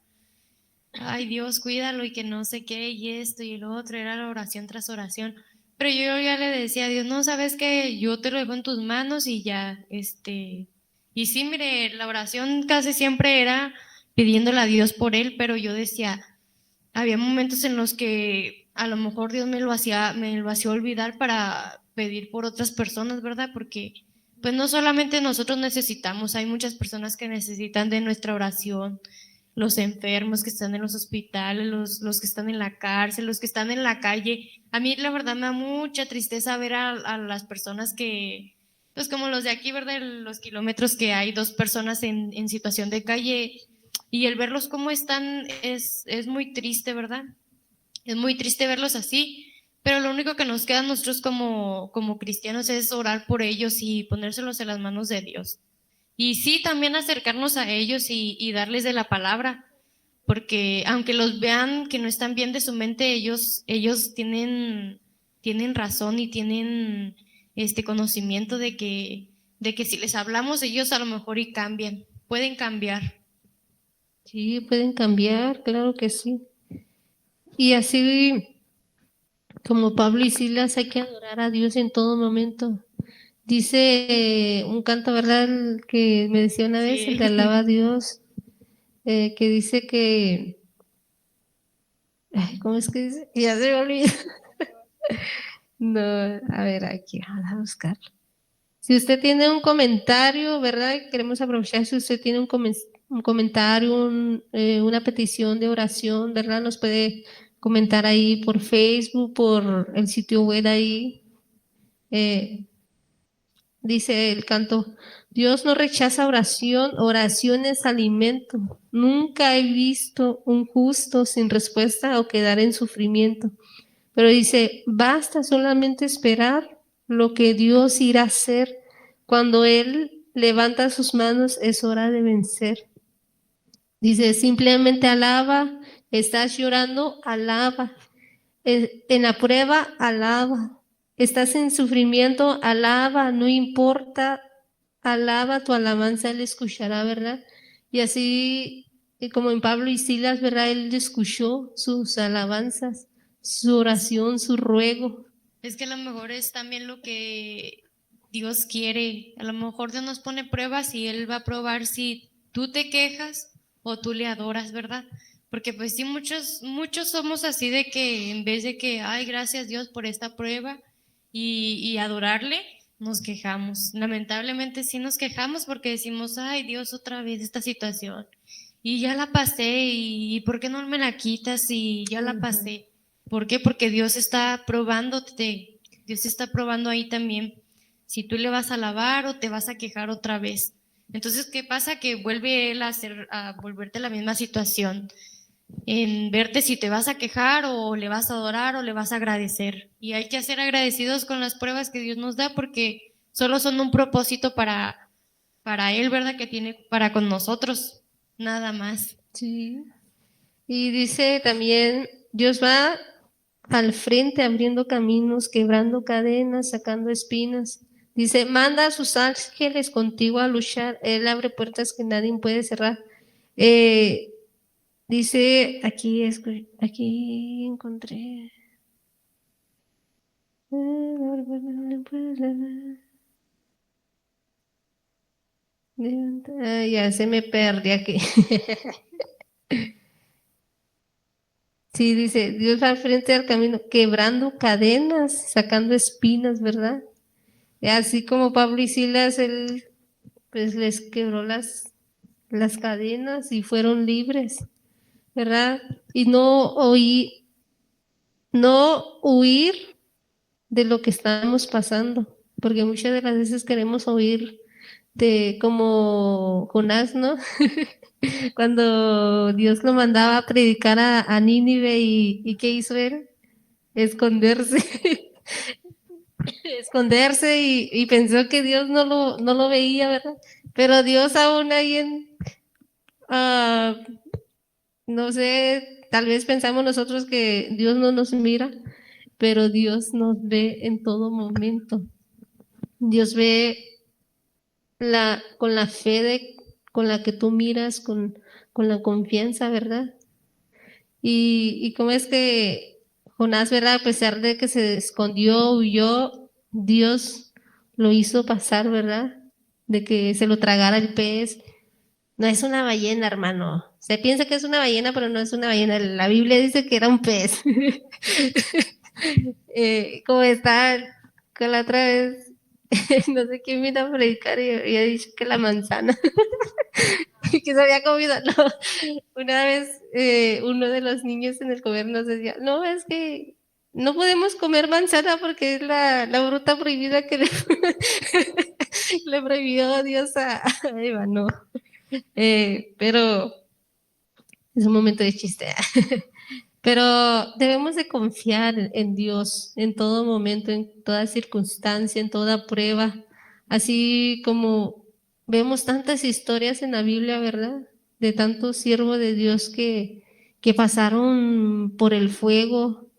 Ay, Dios, cuídalo y que no sé qué, y esto y lo otro, era la oración tras oración. Pero yo ya le decía a Dios, no, sabes que yo te lo dejo en tus manos y ya, y sí, mire, la oración casi siempre era pidiéndole a Dios por él, pero yo decía, había momentos en los que a lo mejor Dios me lo hacía olvidar para pedir por otras personas, ¿verdad? Porque pues no solamente nosotros necesitamos, hay muchas personas que necesitan de nuestra oración, los enfermos que están en los hospitales, los que están en la cárcel, los que están en la calle. A mí la verdad me da mucha tristeza ver a las personas que, pues como los de aquí, ¿verdad? Los kilómetros que hay dos personas en situación de calle y el verlos cómo están es muy triste, ¿verdad? Es muy triste verlos así, pero lo único que nos queda a nosotros como cristianos es orar por ellos y ponérselos en las manos de Dios. Y sí, también acercarnos a ellos y darles de la palabra, porque aunque los vean que no están bien de su mente, ellos tienen razón y tienen este conocimiento de que si les hablamos, ellos a lo mejor y cambian, pueden cambiar. Sí, pueden cambiar, claro que sí. Y así como Pablo y Silas, hay que adorar a Dios en todo momento. Dice un canto, ¿verdad? El que me decía una vez, el de Sí. alaba a Dios, que dice que, ay, ¿cómo es que dice? Ya se me olvidó. No, a ver, aquí, vamos a buscar. Si usted tiene un comentario, ¿verdad? Queremos aprovechar si usted tiene un comentario, una petición de oración, ¿verdad? Nos puede comentar ahí por Facebook, por el sitio web ahí. Dice el canto, Dios no rechaza oración, oración es alimento. Nunca he visto un justo sin respuesta o quedar en sufrimiento. Pero dice, basta solamente esperar lo que Dios irá a hacer. Cuando Él levanta sus manos es hora de vencer. Dice, simplemente alaba, estás llorando, alaba. En la prueba, alaba. Estás en sufrimiento, alaba, no importa, alaba, tu alabanza Él escuchará, ¿verdad? Y así como en Pablo y Silas, ¿verdad? Él escuchó sus alabanzas, su oración, su ruego. Es que a lo mejor es también lo que Dios quiere. A lo mejor Dios nos pone pruebas y Él va a probar si tú te quejas o tú le adoras, ¿verdad? Porque pues sí, muchos somos así de que en vez de que, ay, gracias Dios por esta prueba y adorarle, nos quejamos. Lamentablemente sí nos quejamos porque decimos, ay Dios, otra vez esta situación. Y ya la pasé y ¿por qué no me la quitas? Y ya la pasé. ¿Por qué? Porque Dios está probándote, Dios está probando ahí también si tú le vas a alabar o te vas a quejar otra vez. Entonces, ¿qué pasa? Que vuelve él a volverte la misma situación, en verte si te vas a quejar o le vas a adorar o le vas a agradecer. Y hay que ser agradecidos con las pruebas que Dios nos da porque solo son un propósito para Él, ¿verdad? Que tiene para con nosotros, nada más. Sí. Y dice también, Dios va al frente abriendo caminos, quebrando cadenas, sacando espinas. Dice, manda a sus ángeles contigo a luchar. Él abre puertas que nadie puede cerrar. Eh, dice, aquí encontré. Ya se me perdí aquí. Sí, dice, Dios va al frente del camino, quebrando cadenas, sacando espinas, ¿verdad? Y así como Pablo y Silas, él pues les quebró las cadenas y fueron libres, ¿verdad? Y no huir de lo que estamos pasando, porque muchas de las veces queremos huir de como Jonás, ¿no? Cuando Dios lo mandaba a predicar a Nínive y ¿qué hizo él? Esconderse, esconderse y pensó que Dios no lo veía, ¿verdad? Pero Dios aún ahí no sé, tal vez pensamos nosotros que Dios no nos mira pero Dios nos ve en todo momento. Dios ve con la fe con la que tú miras, con la confianza, ¿verdad? Y cómo es que Jonás, ¿verdad? A pesar de que se escondió, huyó, Dios lo hizo pasar, ¿verdad? De que se lo tragara el pez. No es una ballena, hermano. Se piensa que es una ballena, pero no es una ballena. La Biblia dice que era un pez. Como está con la otra vez, no sé quién vino a predicar y había dicho que la manzana, y que se había comido. No. Una vez uno de los niños en el comer nos decía, no, es que no podemos comer manzana porque es la fruta prohibida que le, le prohibió Dios a Eva, no. Pero es un momento de chiste. Pero debemos de confiar en Dios en todo momento, en toda circunstancia, en toda prueba. Así como vemos tantas historias en la Biblia, ¿verdad? De tantos siervos de Dios que pasaron por el fuego,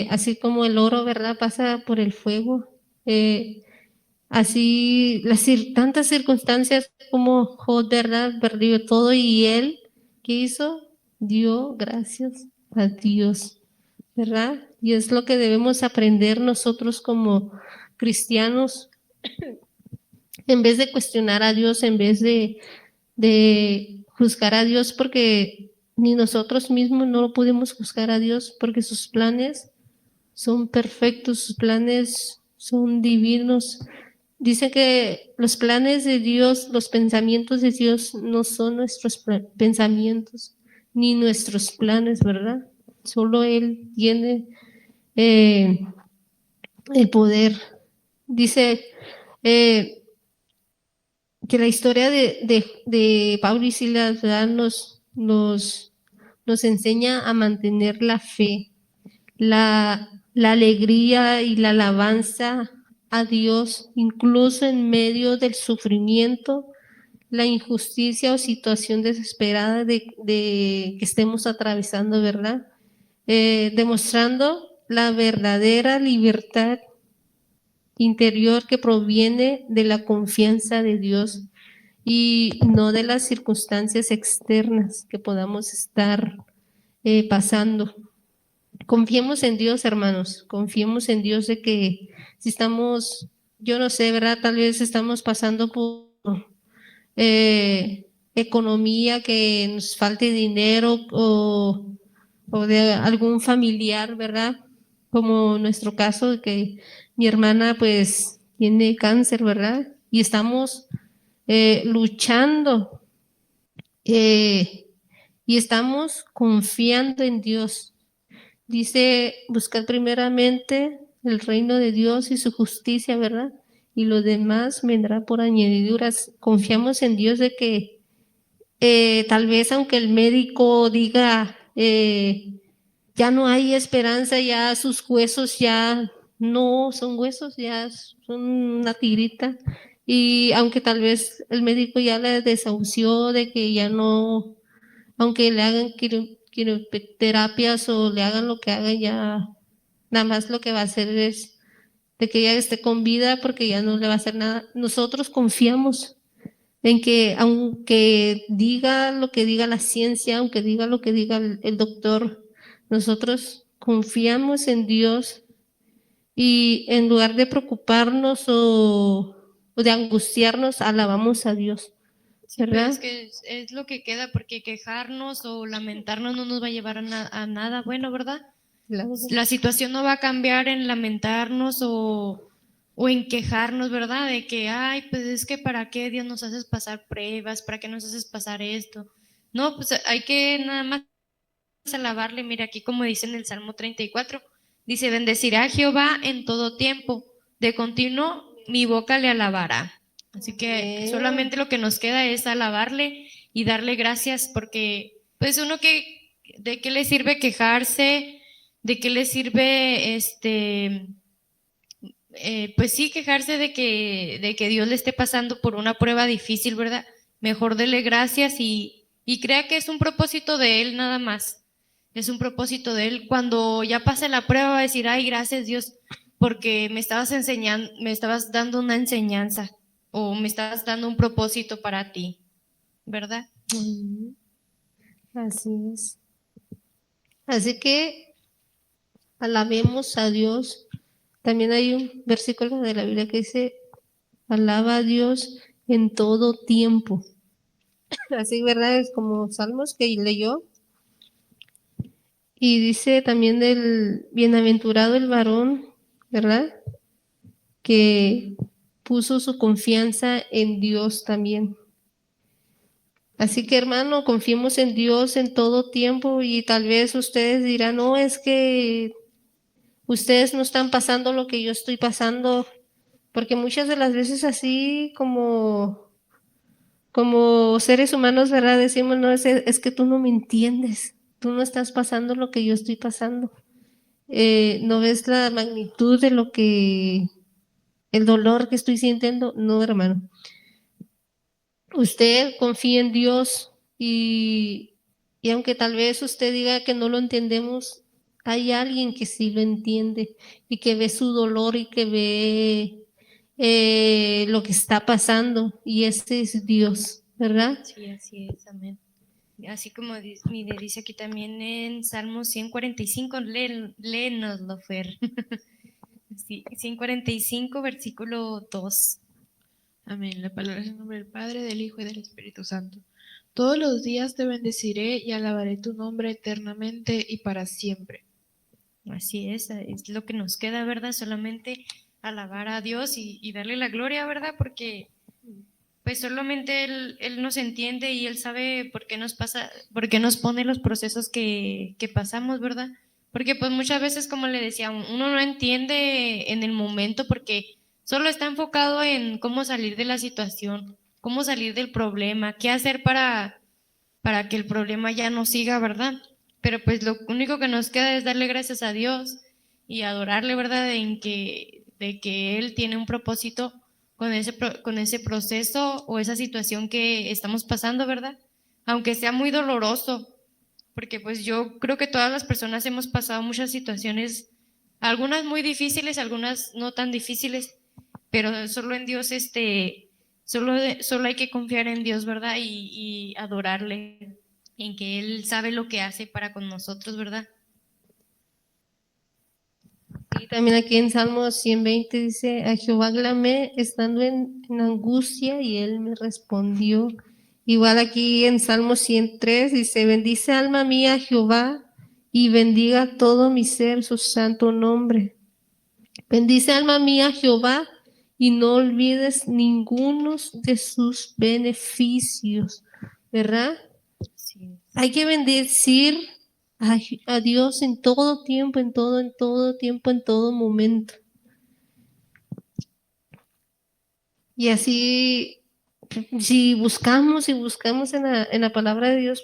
así como el oro, ¿verdad? Pasa por el fuego. Así tantas circunstancias como Job, ¿verdad? Perdió todo y él, ¿qué hizo? Dio gracias a Dios, ¿verdad? Y es lo que debemos aprender nosotros como cristianos, en vez de cuestionar a Dios, en vez de juzgar a Dios, porque ni nosotros mismos no podemos juzgar a Dios, porque sus planes son perfectos, sus planes son divinos. Dice que los planes de Dios, los pensamientos de Dios no son nuestros pensamientos ni nuestros planes, ¿verdad? Solo Él tiene el poder. Dice que la historia de Pablo y Silas, ¿verdad? Nos enseña a mantener la fe, la alegría y la alabanza a Dios, incluso en medio del sufrimiento, la injusticia o situación desesperada de que estemos atravesando, ¿verdad? Demostrando la verdadera libertad interior que proviene de la confianza de Dios y no de las circunstancias externas que podamos estar pasando. Confiemos en Dios, hermanos, confiemos en Dios de que si estamos, yo no sé, ¿verdad? Tal vez estamos pasando por economía, que nos falte dinero o de algún familiar, ¿verdad? Como nuestro caso, de que mi hermana pues tiene cáncer, ¿verdad? Y estamos luchando y estamos confiando en Dios. Dice, buscar primeramente el reino de Dios y su justicia, ¿verdad? Y lo demás vendrá por añadiduras. Confiamos en Dios de que tal vez aunque el médico diga, ya no hay esperanza, ya sus huesos ya no son huesos, ya son una tigrita. Y aunque tal vez el médico ya la desahució de que ya no, aunque le hagan quimioterapias o le hagan lo que hagan, ya nada más lo que va a hacer es de que ella esté con vida porque ya no le va a hacer nada. Nosotros confiamos en que aunque diga lo que diga la ciencia, aunque diga lo que diga el doctor, nosotros confiamos en Dios y en lugar de preocuparnos o de angustiarnos, alabamos a Dios. Sí, pero ¿Verdad? es que es lo que queda, porque quejarnos o lamentarnos no nos va a llevar a nada bueno, ¿verdad? Claro. La situación no va a cambiar en lamentarnos o en quejarnos, ¿verdad? De que, ay, pues es que para qué Dios nos haces pasar pruebas, para qué nos haces pasar esto. No, pues hay que nada más alabarle. Mira, aquí como dice en el Salmo 34, dice, bendecirá a Jehová en todo tiempo, de continuo mi boca le alabará. Así que solamente lo que nos queda es alabarle y darle gracias, porque pues uno que, ¿de qué le sirve quejarse? ¿De qué le sirve pues sí, quejarse de que Dios le esté pasando por una prueba difícil, ¿verdad? Mejor dele gracias y crea que es un propósito de Él nada más. es un propósito de Él. Cuando ya pase la prueba, va a decir, ay, gracias Dios, porque me estabas enseñando, me estabas dando una enseñanza o me estabas dando un propósito para ti, ¿verdad? Ujú. Así es. Así que alabemos a Dios. También hay un versículo de la Biblia que dice, alaba a Dios en todo tiempo. Así, ¿verdad? Es como Salmos que leyó. Y dice también del bienaventurado el varón, ¿verdad? Que puso su confianza en Dios también. Así que hermano, confiemos en Dios en todo tiempo y tal vez ustedes dirán, no, es que ustedes no están pasando lo que yo estoy pasando, porque muchas de las veces así como seres humanos, ¿verdad? Decimos, no, es que tú no me entiendes, tú no estás pasando lo que yo estoy pasando. ¿No ves la magnitud de lo que, el dolor que estoy sintiendo? No, hermano. Usted confía en Dios y aunque tal vez usted diga que no lo entendemos, hay alguien que sí lo entiende y que ve su dolor y que ve lo que está pasando y ese es Dios, ¿verdad? Sí, así es, amén. Así como mire, dice aquí también en Salmo 145, léenoslo, Fer. Sí, 145, versículo 2. Amén. La palabra es en nombre del Padre, del Hijo y del Espíritu Santo. Todos los días te bendeciré y alabaré tu nombre eternamente y para siempre. Así es lo que nos queda, ¿verdad? Solamente alabar a Dios y darle la gloria, ¿verdad? Porque pues solamente él nos entiende y Él sabe por qué nos pasa, por qué nos pone los procesos que pasamos, ¿verdad? Porque pues muchas veces, como le decía, uno no entiende en el momento porque solo está enfocado en cómo salir de la situación, cómo salir del problema, qué hacer para que el problema ya no siga, ¿verdad? Pero pues lo único que nos queda es darle gracias a Dios y adorarle, ¿verdad? De que Él tiene un propósito con ese proceso o esa situación que estamos pasando, ¿verdad? Aunque sea muy doloroso, porque pues yo creo que todas las personas hemos pasado muchas situaciones, algunas muy difíciles, algunas no tan difíciles, pero solo en Dios, solo hay que confiar en Dios, ¿verdad? Y adorarle, en que Él sabe lo que hace para con nosotros, ¿verdad? Y también aquí en Salmo 120 dice, a Jehová clamé estando en angustia y él me respondió. Igual aquí en Salmo 103 dice, bendice alma mía a Jehová y bendiga todo mi ser su santo nombre. Bendice alma mía a Jehová y no olvides ninguno de sus beneficios, ¿verdad? Sí. Hay que bendecir a Dios en todo tiempo, en todo tiempo, en todo momento. Y así, si buscamos y buscamos en la palabra de Dios,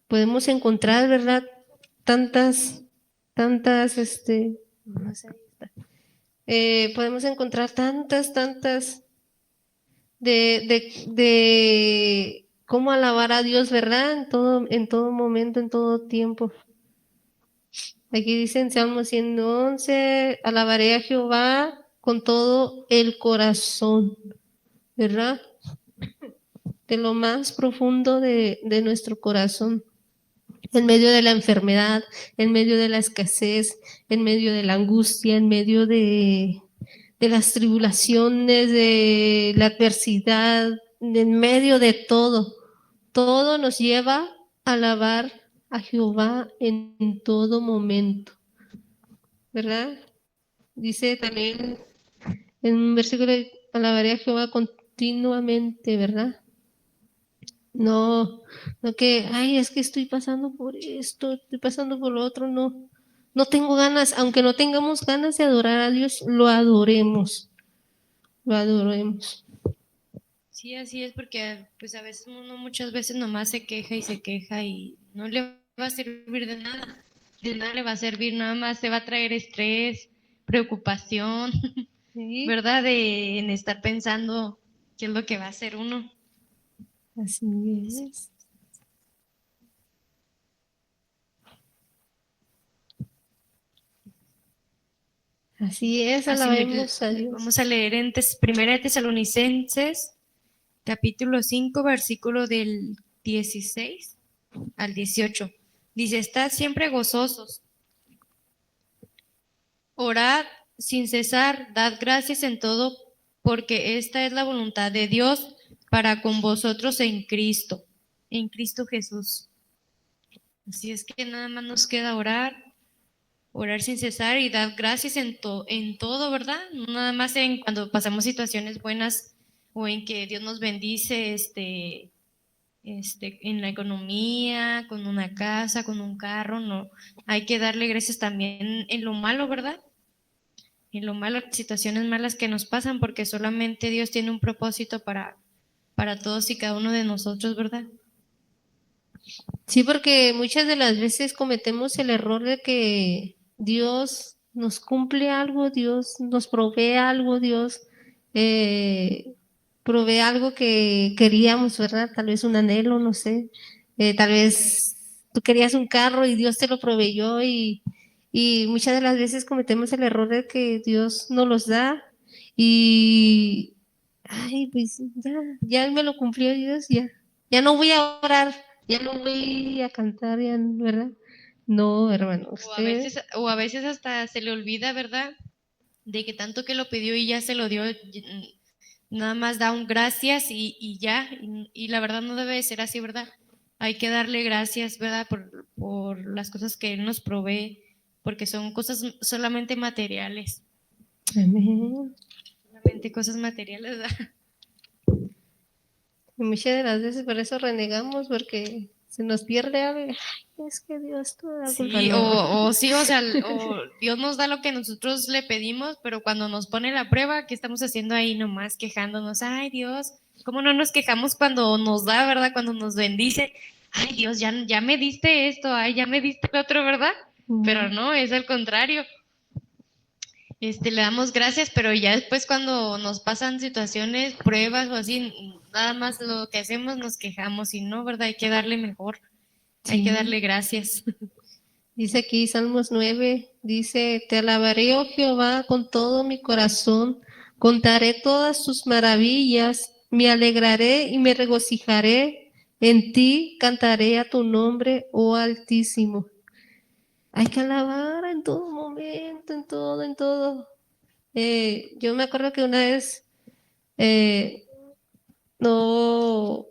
podemos encontrar, ¿verdad? Tantas, no sé, podemos encontrar tantas de cómo alabar a Dios, ¿verdad? En todo momento, en todo tiempo. Aquí dice en Salmo 111, alabaré a Jehová con todo el corazón, ¿verdad? De lo más profundo de nuestro corazón, en medio de la enfermedad, en medio de la escasez, en medio de la angustia, en medio de las tribulaciones, de la adversidad, en medio de todo. Todo nos lleva a alabar a Jehová en todo momento, ¿verdad? Dice también en un versículo, alabaré a Jehová continuamente, ¿verdad? No, no que, ay, es que estoy pasando por esto, estoy pasando por lo otro, no. No tengo ganas, aunque no tengamos ganas de adorar a Dios, lo adoremos, lo adoremos. Sí, así es, porque pues a veces uno muchas veces nomás se queja y se queja y no le va a servir de nada le va a servir, nada más te va a traer estrés, preocupación, Sí, ¿verdad? En estar pensando qué es lo que va a hacer uno. así Sí. es. Así es, Así alabemos a Dios. vamos a leer en Primera de Tesalonicenses, capítulo 5, versículo del 16 al 18. Dice, estad siempre gozosos, orad sin cesar, dad gracias en todo, porque esta es la voluntad de Dios para con vosotros en Cristo Jesús. Así es que nada más nos queda orar sin cesar y dar gracias en todo, ¿verdad? No nada más en cuando pasamos situaciones buenas o en que Dios nos bendice, en la economía, con una casa, con un carro, no. Hay que darle gracias también en lo malo, ¿verdad? En lo malo, situaciones malas que nos pasan, porque solamente Dios tiene un propósito para todos y cada uno de nosotros, ¿verdad? Sí, porque muchas de las veces cometemos el error de que Dios nos cumple algo, Dios nos provee algo, Dios provee algo que queríamos, ¿verdad? Tal vez un anhelo, no sé. Tal vez tú querías un carro y Dios te lo proveyó y muchas de las veces cometemos el error de que Dios nos los da y, ay, pues ya me lo cumplió Dios, ya no voy a orar. Ya no voy a cantar, ya, ¿verdad? No, hermano, usted. O a veces hasta se le olvida, ¿verdad? De que tanto que lo pidió y ya se lo dio, nada más da un gracias y ya. Y la verdad no debe de ser así, ¿verdad? Hay que darle gracias, ¿verdad? Por las cosas que Él nos provee, porque son cosas solamente materiales. Amén. Solamente cosas materiales, ¿verdad? Y muchas de las veces por eso renegamos, porque se nos pierde algo. Ay, es que Dios toda la culpa. Sí, No. o sea, Dios nos da lo que nosotros le pedimos, pero cuando nos pone la prueba, ¿qué estamos haciendo ahí nomás quejándonos? Ay, Dios, ¿cómo no nos quejamos cuando nos da, verdad? Cuando nos bendice. Ay, Dios, ya me diste esto, ay, ya me diste lo otro, ¿verdad? Pero no, es al contrario. Le damos gracias, pero ya después cuando nos pasan situaciones, pruebas o así, nada más lo que hacemos nos quejamos y no, ¿verdad? Hay que darle mejor, hay que Sí. darle gracias. Dice aquí Salmos 9, dice, te alabaré, oh Jehová, con todo mi corazón, contaré todas tus maravillas, me alegraré y me regocijaré, en ti cantaré a tu nombre, oh Altísimo. Hay que alabar en todo momento, en todo, en todo. Yo me acuerdo que una vez no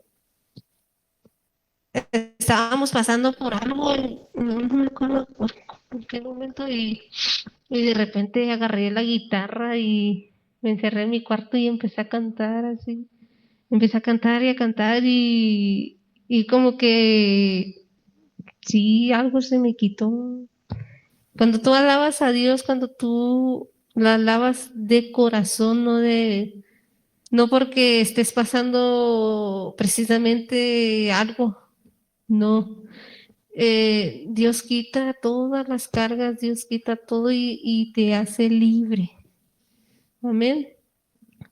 estábamos pasando por algo, no me acuerdo por qué momento, y de repente agarré la guitarra y me encerré en mi cuarto y empecé a cantar así. Empecé a cantar y a cantar y como que sí, algo se me quitó. Cuando tú alabas a Dios, cuando tú la alabas de corazón, no porque estés pasando precisamente algo, no. Dios quita todas las cargas, Dios quita todo y te hace libre. Amén.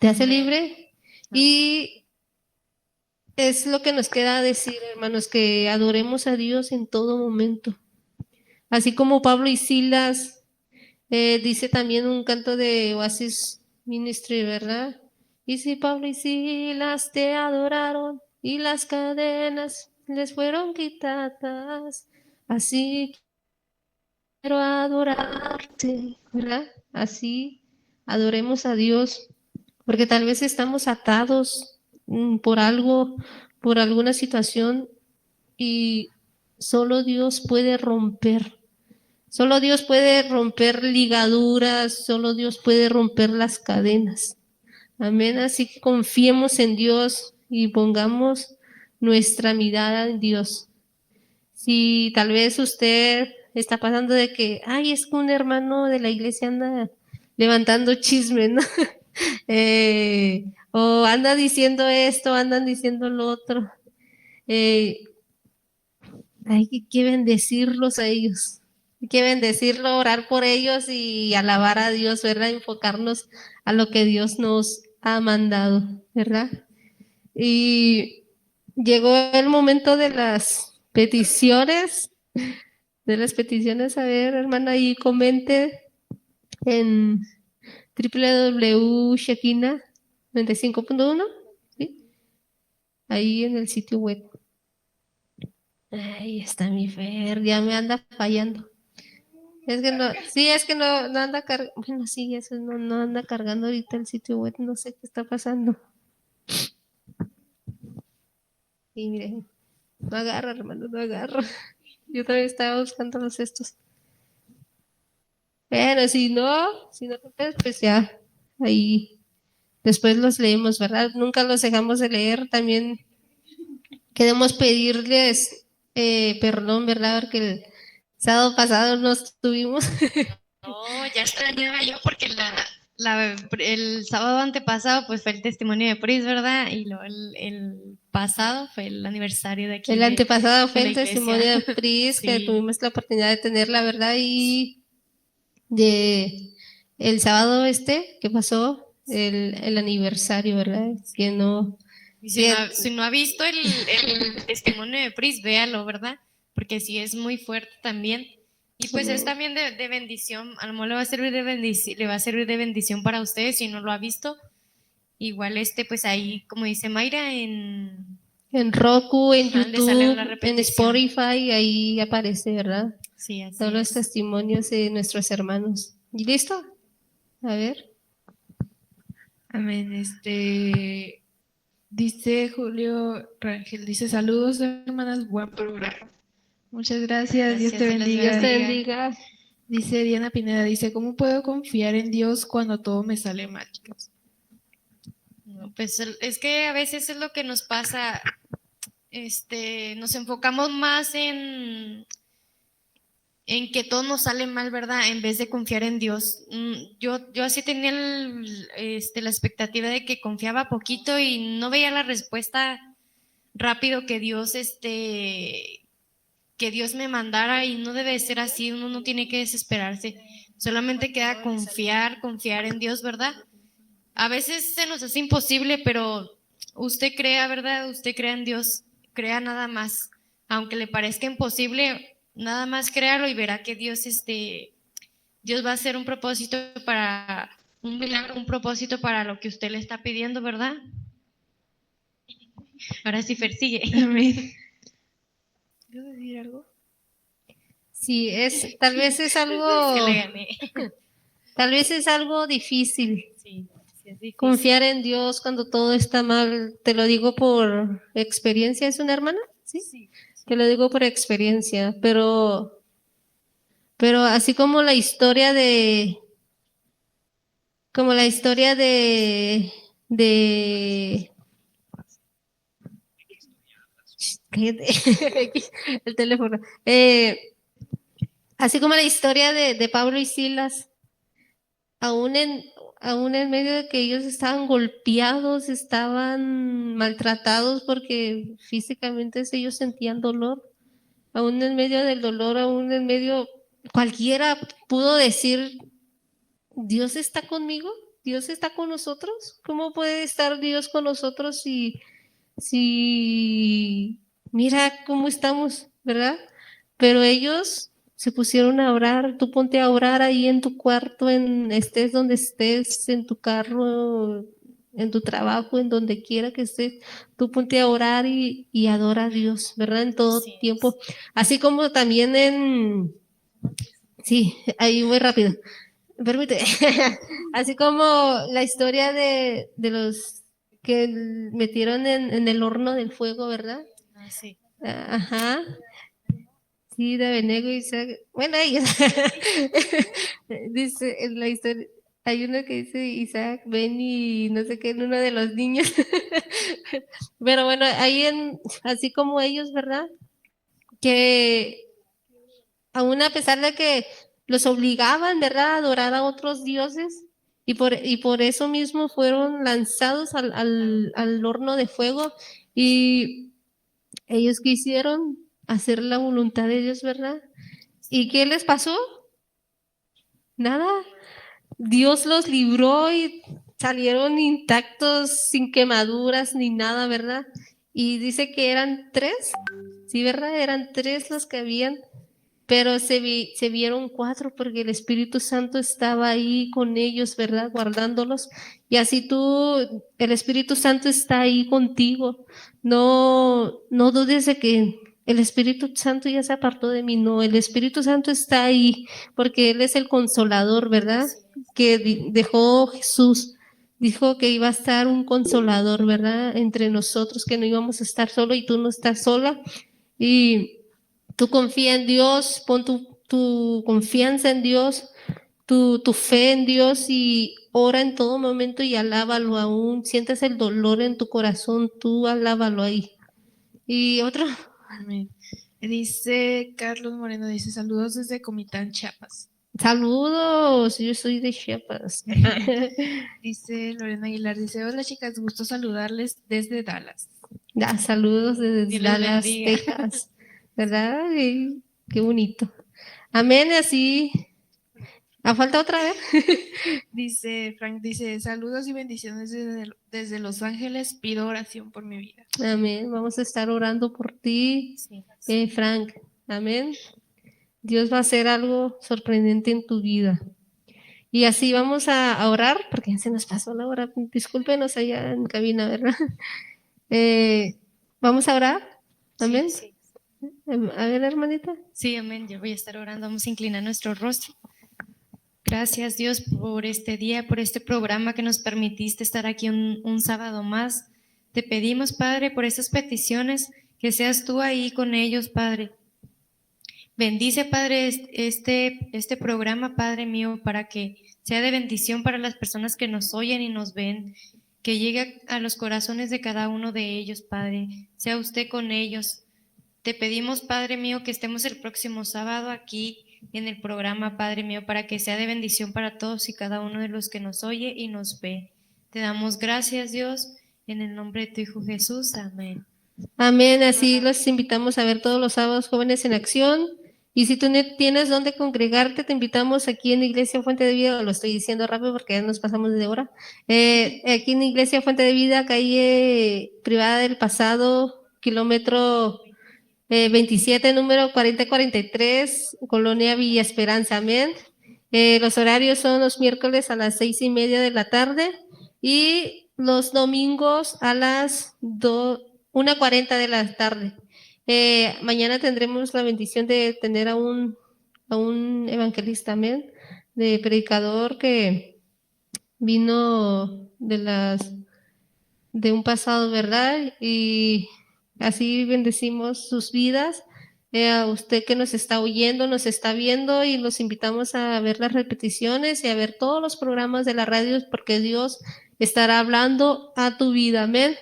Te hace libre y es lo que nos queda decir, hermanos, que adoremos a Dios en todo momento. Así como Pablo y Silas, dice también un canto de Oasis Ministry, ¿verdad? Y si Pablo y Silas te adoraron y las cadenas les fueron quitadas, así quiero adorarte, ¿verdad? Así adoremos a Dios, porque tal vez estamos atados por algo, por alguna situación y solo Dios puede romper. Solo Dios puede romper ligaduras, solo Dios puede romper las cadenas. Amén. Así que confiemos en Dios y pongamos nuestra mirada en Dios. Si tal vez usted está pasando de que, ay, es que un hermano de la iglesia anda levantando chisme, ¿no? O anda diciendo esto, andan diciendo lo otro. Eh, hay que bendecirlos a ellos. Hay que bendecirlo, orar por ellos y alabar a Dios, ¿verdad? Enfocarnos a lo que Dios nos ha mandado, ¿verdad? Y llegó el momento de las peticiones. A ver, hermana, ahí comente en www.shekina95.1, ¿sí? Ahí en el sitio web. Ahí está mi Fer, ya me anda fallando. Es que no, sí, es que no anda cargando, bueno, sí, eso no anda cargando ahorita el sitio web, no sé qué está pasando. Y miren, no agarra, hermano, no agarra. Yo también estaba buscando los estos. Pero si no, pues ya, ahí después los leemos, ¿verdad? Nunca los dejamos de leer. También queremos pedirles perdón, ¿verdad? Porque el sábado pasado no estuvimos. No, ya extrañaba yo porque el sábado antepasado pues fue el testimonio de Pris, ¿verdad? Y luego el pasado fue el aniversario de aquí El de antepasado fue la el testimonio de iglesia. Pris, que Sí. tuvimos la oportunidad de tener, la verdad, y de el sábado que pasó, el aniversario, ¿verdad? Que no, Y que si no ha visto el testimonio de Pris, véalo, ¿verdad? Porque sí es muy fuerte también. Y pues es también de bendición, a lo mejor le va a servir de bendición, le va a servir de bendición para ustedes si no lo ha visto. Igual pues ahí, como dice Mayra, en Roku, en ajá, le sale la YouTube, en repetición. Spotify, ahí aparece, ¿verdad? Sí, así Todos los es. testimonios de nuestros hermanos. ¿Y listo? A ver. Amén. Dice Julio Rangel, dice saludos hermanas, buen programa. Muchas gracias, Dios Gracias, te Dios les bendiga. Dios te bendiga. Dice Diana Pineda, dice, ¿cómo puedo confiar en Dios cuando todo me sale mal, chicos? No, pues es que a veces es lo que nos pasa, nos enfocamos más en que todo nos sale mal, ¿verdad? En vez de confiar en Dios. Yo así tenía la expectativa de que confiaba poquito y no veía la respuesta rápido que Dios me mandara y no debe ser así, uno no tiene que desesperarse, solamente queda confiar en Dios, ¿verdad? A veces se nos hace imposible, pero usted crea, ¿verdad? Usted crea en Dios, crea nada más, aunque le parezca imposible, nada más créalo y verá que Dios va a hacer un propósito para, un milagro, un propósito para lo que usted le está pidiendo, ¿verdad? Ahora sí, persigue. Amén. ¿Quiero decir algo? Sí, tal vez es algo, Que le gané. tal vez es algo difícil. Sí, sí es difícil. Confiar en Dios cuando todo está mal, te lo digo por experiencia, ¿es una hermana? Sí. Te lo digo por experiencia, pero así como la historia de cállate, el teléfono. Así como la historia de Pablo y Silas, aún en, aún en medio de que ellos estaban golpeados, estaban maltratados porque físicamente ellos sentían dolor, aún en medio del dolor, aún en medio, cualquiera pudo decir, Dios está conmigo, Dios está con nosotros. ¿Cómo puede estar Dios con nosotros si mira cómo estamos, ¿verdad? Pero ellos se pusieron a orar, tú ponte a orar ahí en tu cuarto, estés donde estés, en tu carro, en tu trabajo, en donde quiera que estés, tú ponte a orar y adora a Dios, ¿verdad? En todo Sí. tiempo. Así como también sí, ahí muy rápido. Permite. Así como la historia de los que metieron en el horno del fuego, ¿verdad? Ah, sí. Ajá. Sí, de Abednego y Isaac. Bueno, ellos. Dice en la historia, hay uno que dice Isaac, ven y no sé qué, en uno de los niños. Pero bueno, así como ellos, ¿verdad? Que aún a pesar de que los obligaban, ¿verdad?, a adorar a otros dioses, y por eso mismo fueron lanzados al horno de fuego, y ellos quisieron hacer la voluntad de Dios, ¿verdad? ¿Y qué les pasó? Nada. Dios los libró y salieron intactos, sin quemaduras ni nada, ¿verdad? Y dice que eran tres, sí, ¿verdad? Eran tres los que habían. pero se vieron 4 porque el Espíritu Santo estaba ahí con ellos, ¿verdad? Guardándolos. Y así el Espíritu Santo está ahí contigo. No dudes de que el Espíritu Santo ya se apartó de mí. No, el Espíritu Santo está ahí porque Él es el consolador, ¿verdad? Que dejó Jesús. Dijo que iba a estar un consolador, ¿verdad? Entre nosotros, que no íbamos a estar solo y tú no estás sola. Y tú confía en Dios, pon tu confianza en Dios, tu fe en Dios y ora en todo momento y alábalo aún. Sientes el dolor en tu corazón, tú alábalo ahí. Y otro. Amén. Dice Carlos Moreno, dice saludos desde Comitán, Chiapas. Saludos, yo soy de Chiapas. Dice Lorena Aguilar, dice hola chicas, gusto saludarles desde Dallas. Saludos desde Dios les Dallas, bendiga. Texas. ¿Verdad? Y qué bonito. Amén, así. ¿Ha falta otra vez? Dice Frank, dice saludos y bendiciones desde Los Ángeles, pido oración por mi vida. Amén. Vamos a estar orando por ti, Sí. Frank. Amén. Dios va a hacer algo sorprendente en tu vida. Y así vamos a orar, porque ya se nos pasó la hora. Discúlpenos allá en cabina, ¿verdad? Vamos a orar. Amén. Sí. A ver, hermanita. Sí, amén. Yo voy a estar orando. Vamos a inclinar nuestro rostro. Gracias, Dios, por este día, por este programa que nos permitiste estar aquí un sábado más. Te pedimos, Padre, por estas peticiones, que seas tú ahí con ellos, Padre. Bendice, Padre, este programa, Padre mío, para que sea de bendición para las personas que nos oyen y nos ven, que llegue a los corazones de cada uno de ellos, Padre. Sea usted con ellos. Te pedimos, Padre mío, que estemos el próximo sábado aquí en el programa, Padre mío, para que sea de bendición para todos y cada uno de los que nos oye y nos ve. Te damos gracias, Dios, en el nombre de tu Hijo Jesús. Amén. Amén. Así los invitamos a ver todos los sábados Jóvenes en Acción. Y si tú no tienes dónde congregarte, te invitamos aquí en Iglesia Fuente de Vida. Lo estoy diciendo rápido porque ya nos pasamos de hora. Aquí en Iglesia Fuente de Vida, calle Privada del Pasado, kilómetro 27, número 4043, Colonia Villa Esperanza. Amén. Los horarios son los miércoles a las 6:30 de la tarde y los domingos a las 1:40 de la tarde. Mañana tendremos la bendición de tener a un evangelista, amén, de predicador que vino de un pasado, ¿verdad? Y así bendecimos sus vidas. A usted que nos está oyendo, nos está viendo y los invitamos a ver las repeticiones y a ver todos los programas de la radio porque Dios estará hablando a tu vida, amén.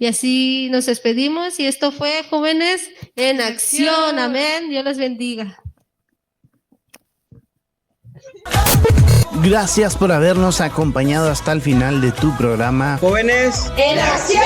Y así nos despedimos y esto fue Jóvenes en Acción, amén. Dios les bendiga. Gracias por habernos acompañado hasta el final de tu programa Jóvenes ¡En Acción!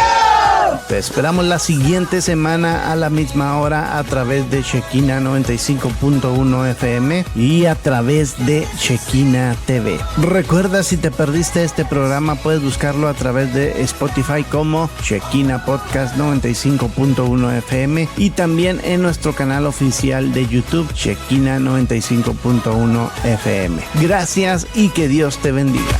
Te esperamos la siguiente semana a la misma hora a través de Shekinah 95.1 FM y a través de Shekinah TV. Recuerda, si te perdiste este programa, puedes buscarlo a través de Spotify como Shekinah Podcast 95.1 FM y también en nuestro canal oficial de YouTube Shekinah 95.1 FM. Gracias y que Dios te bendiga.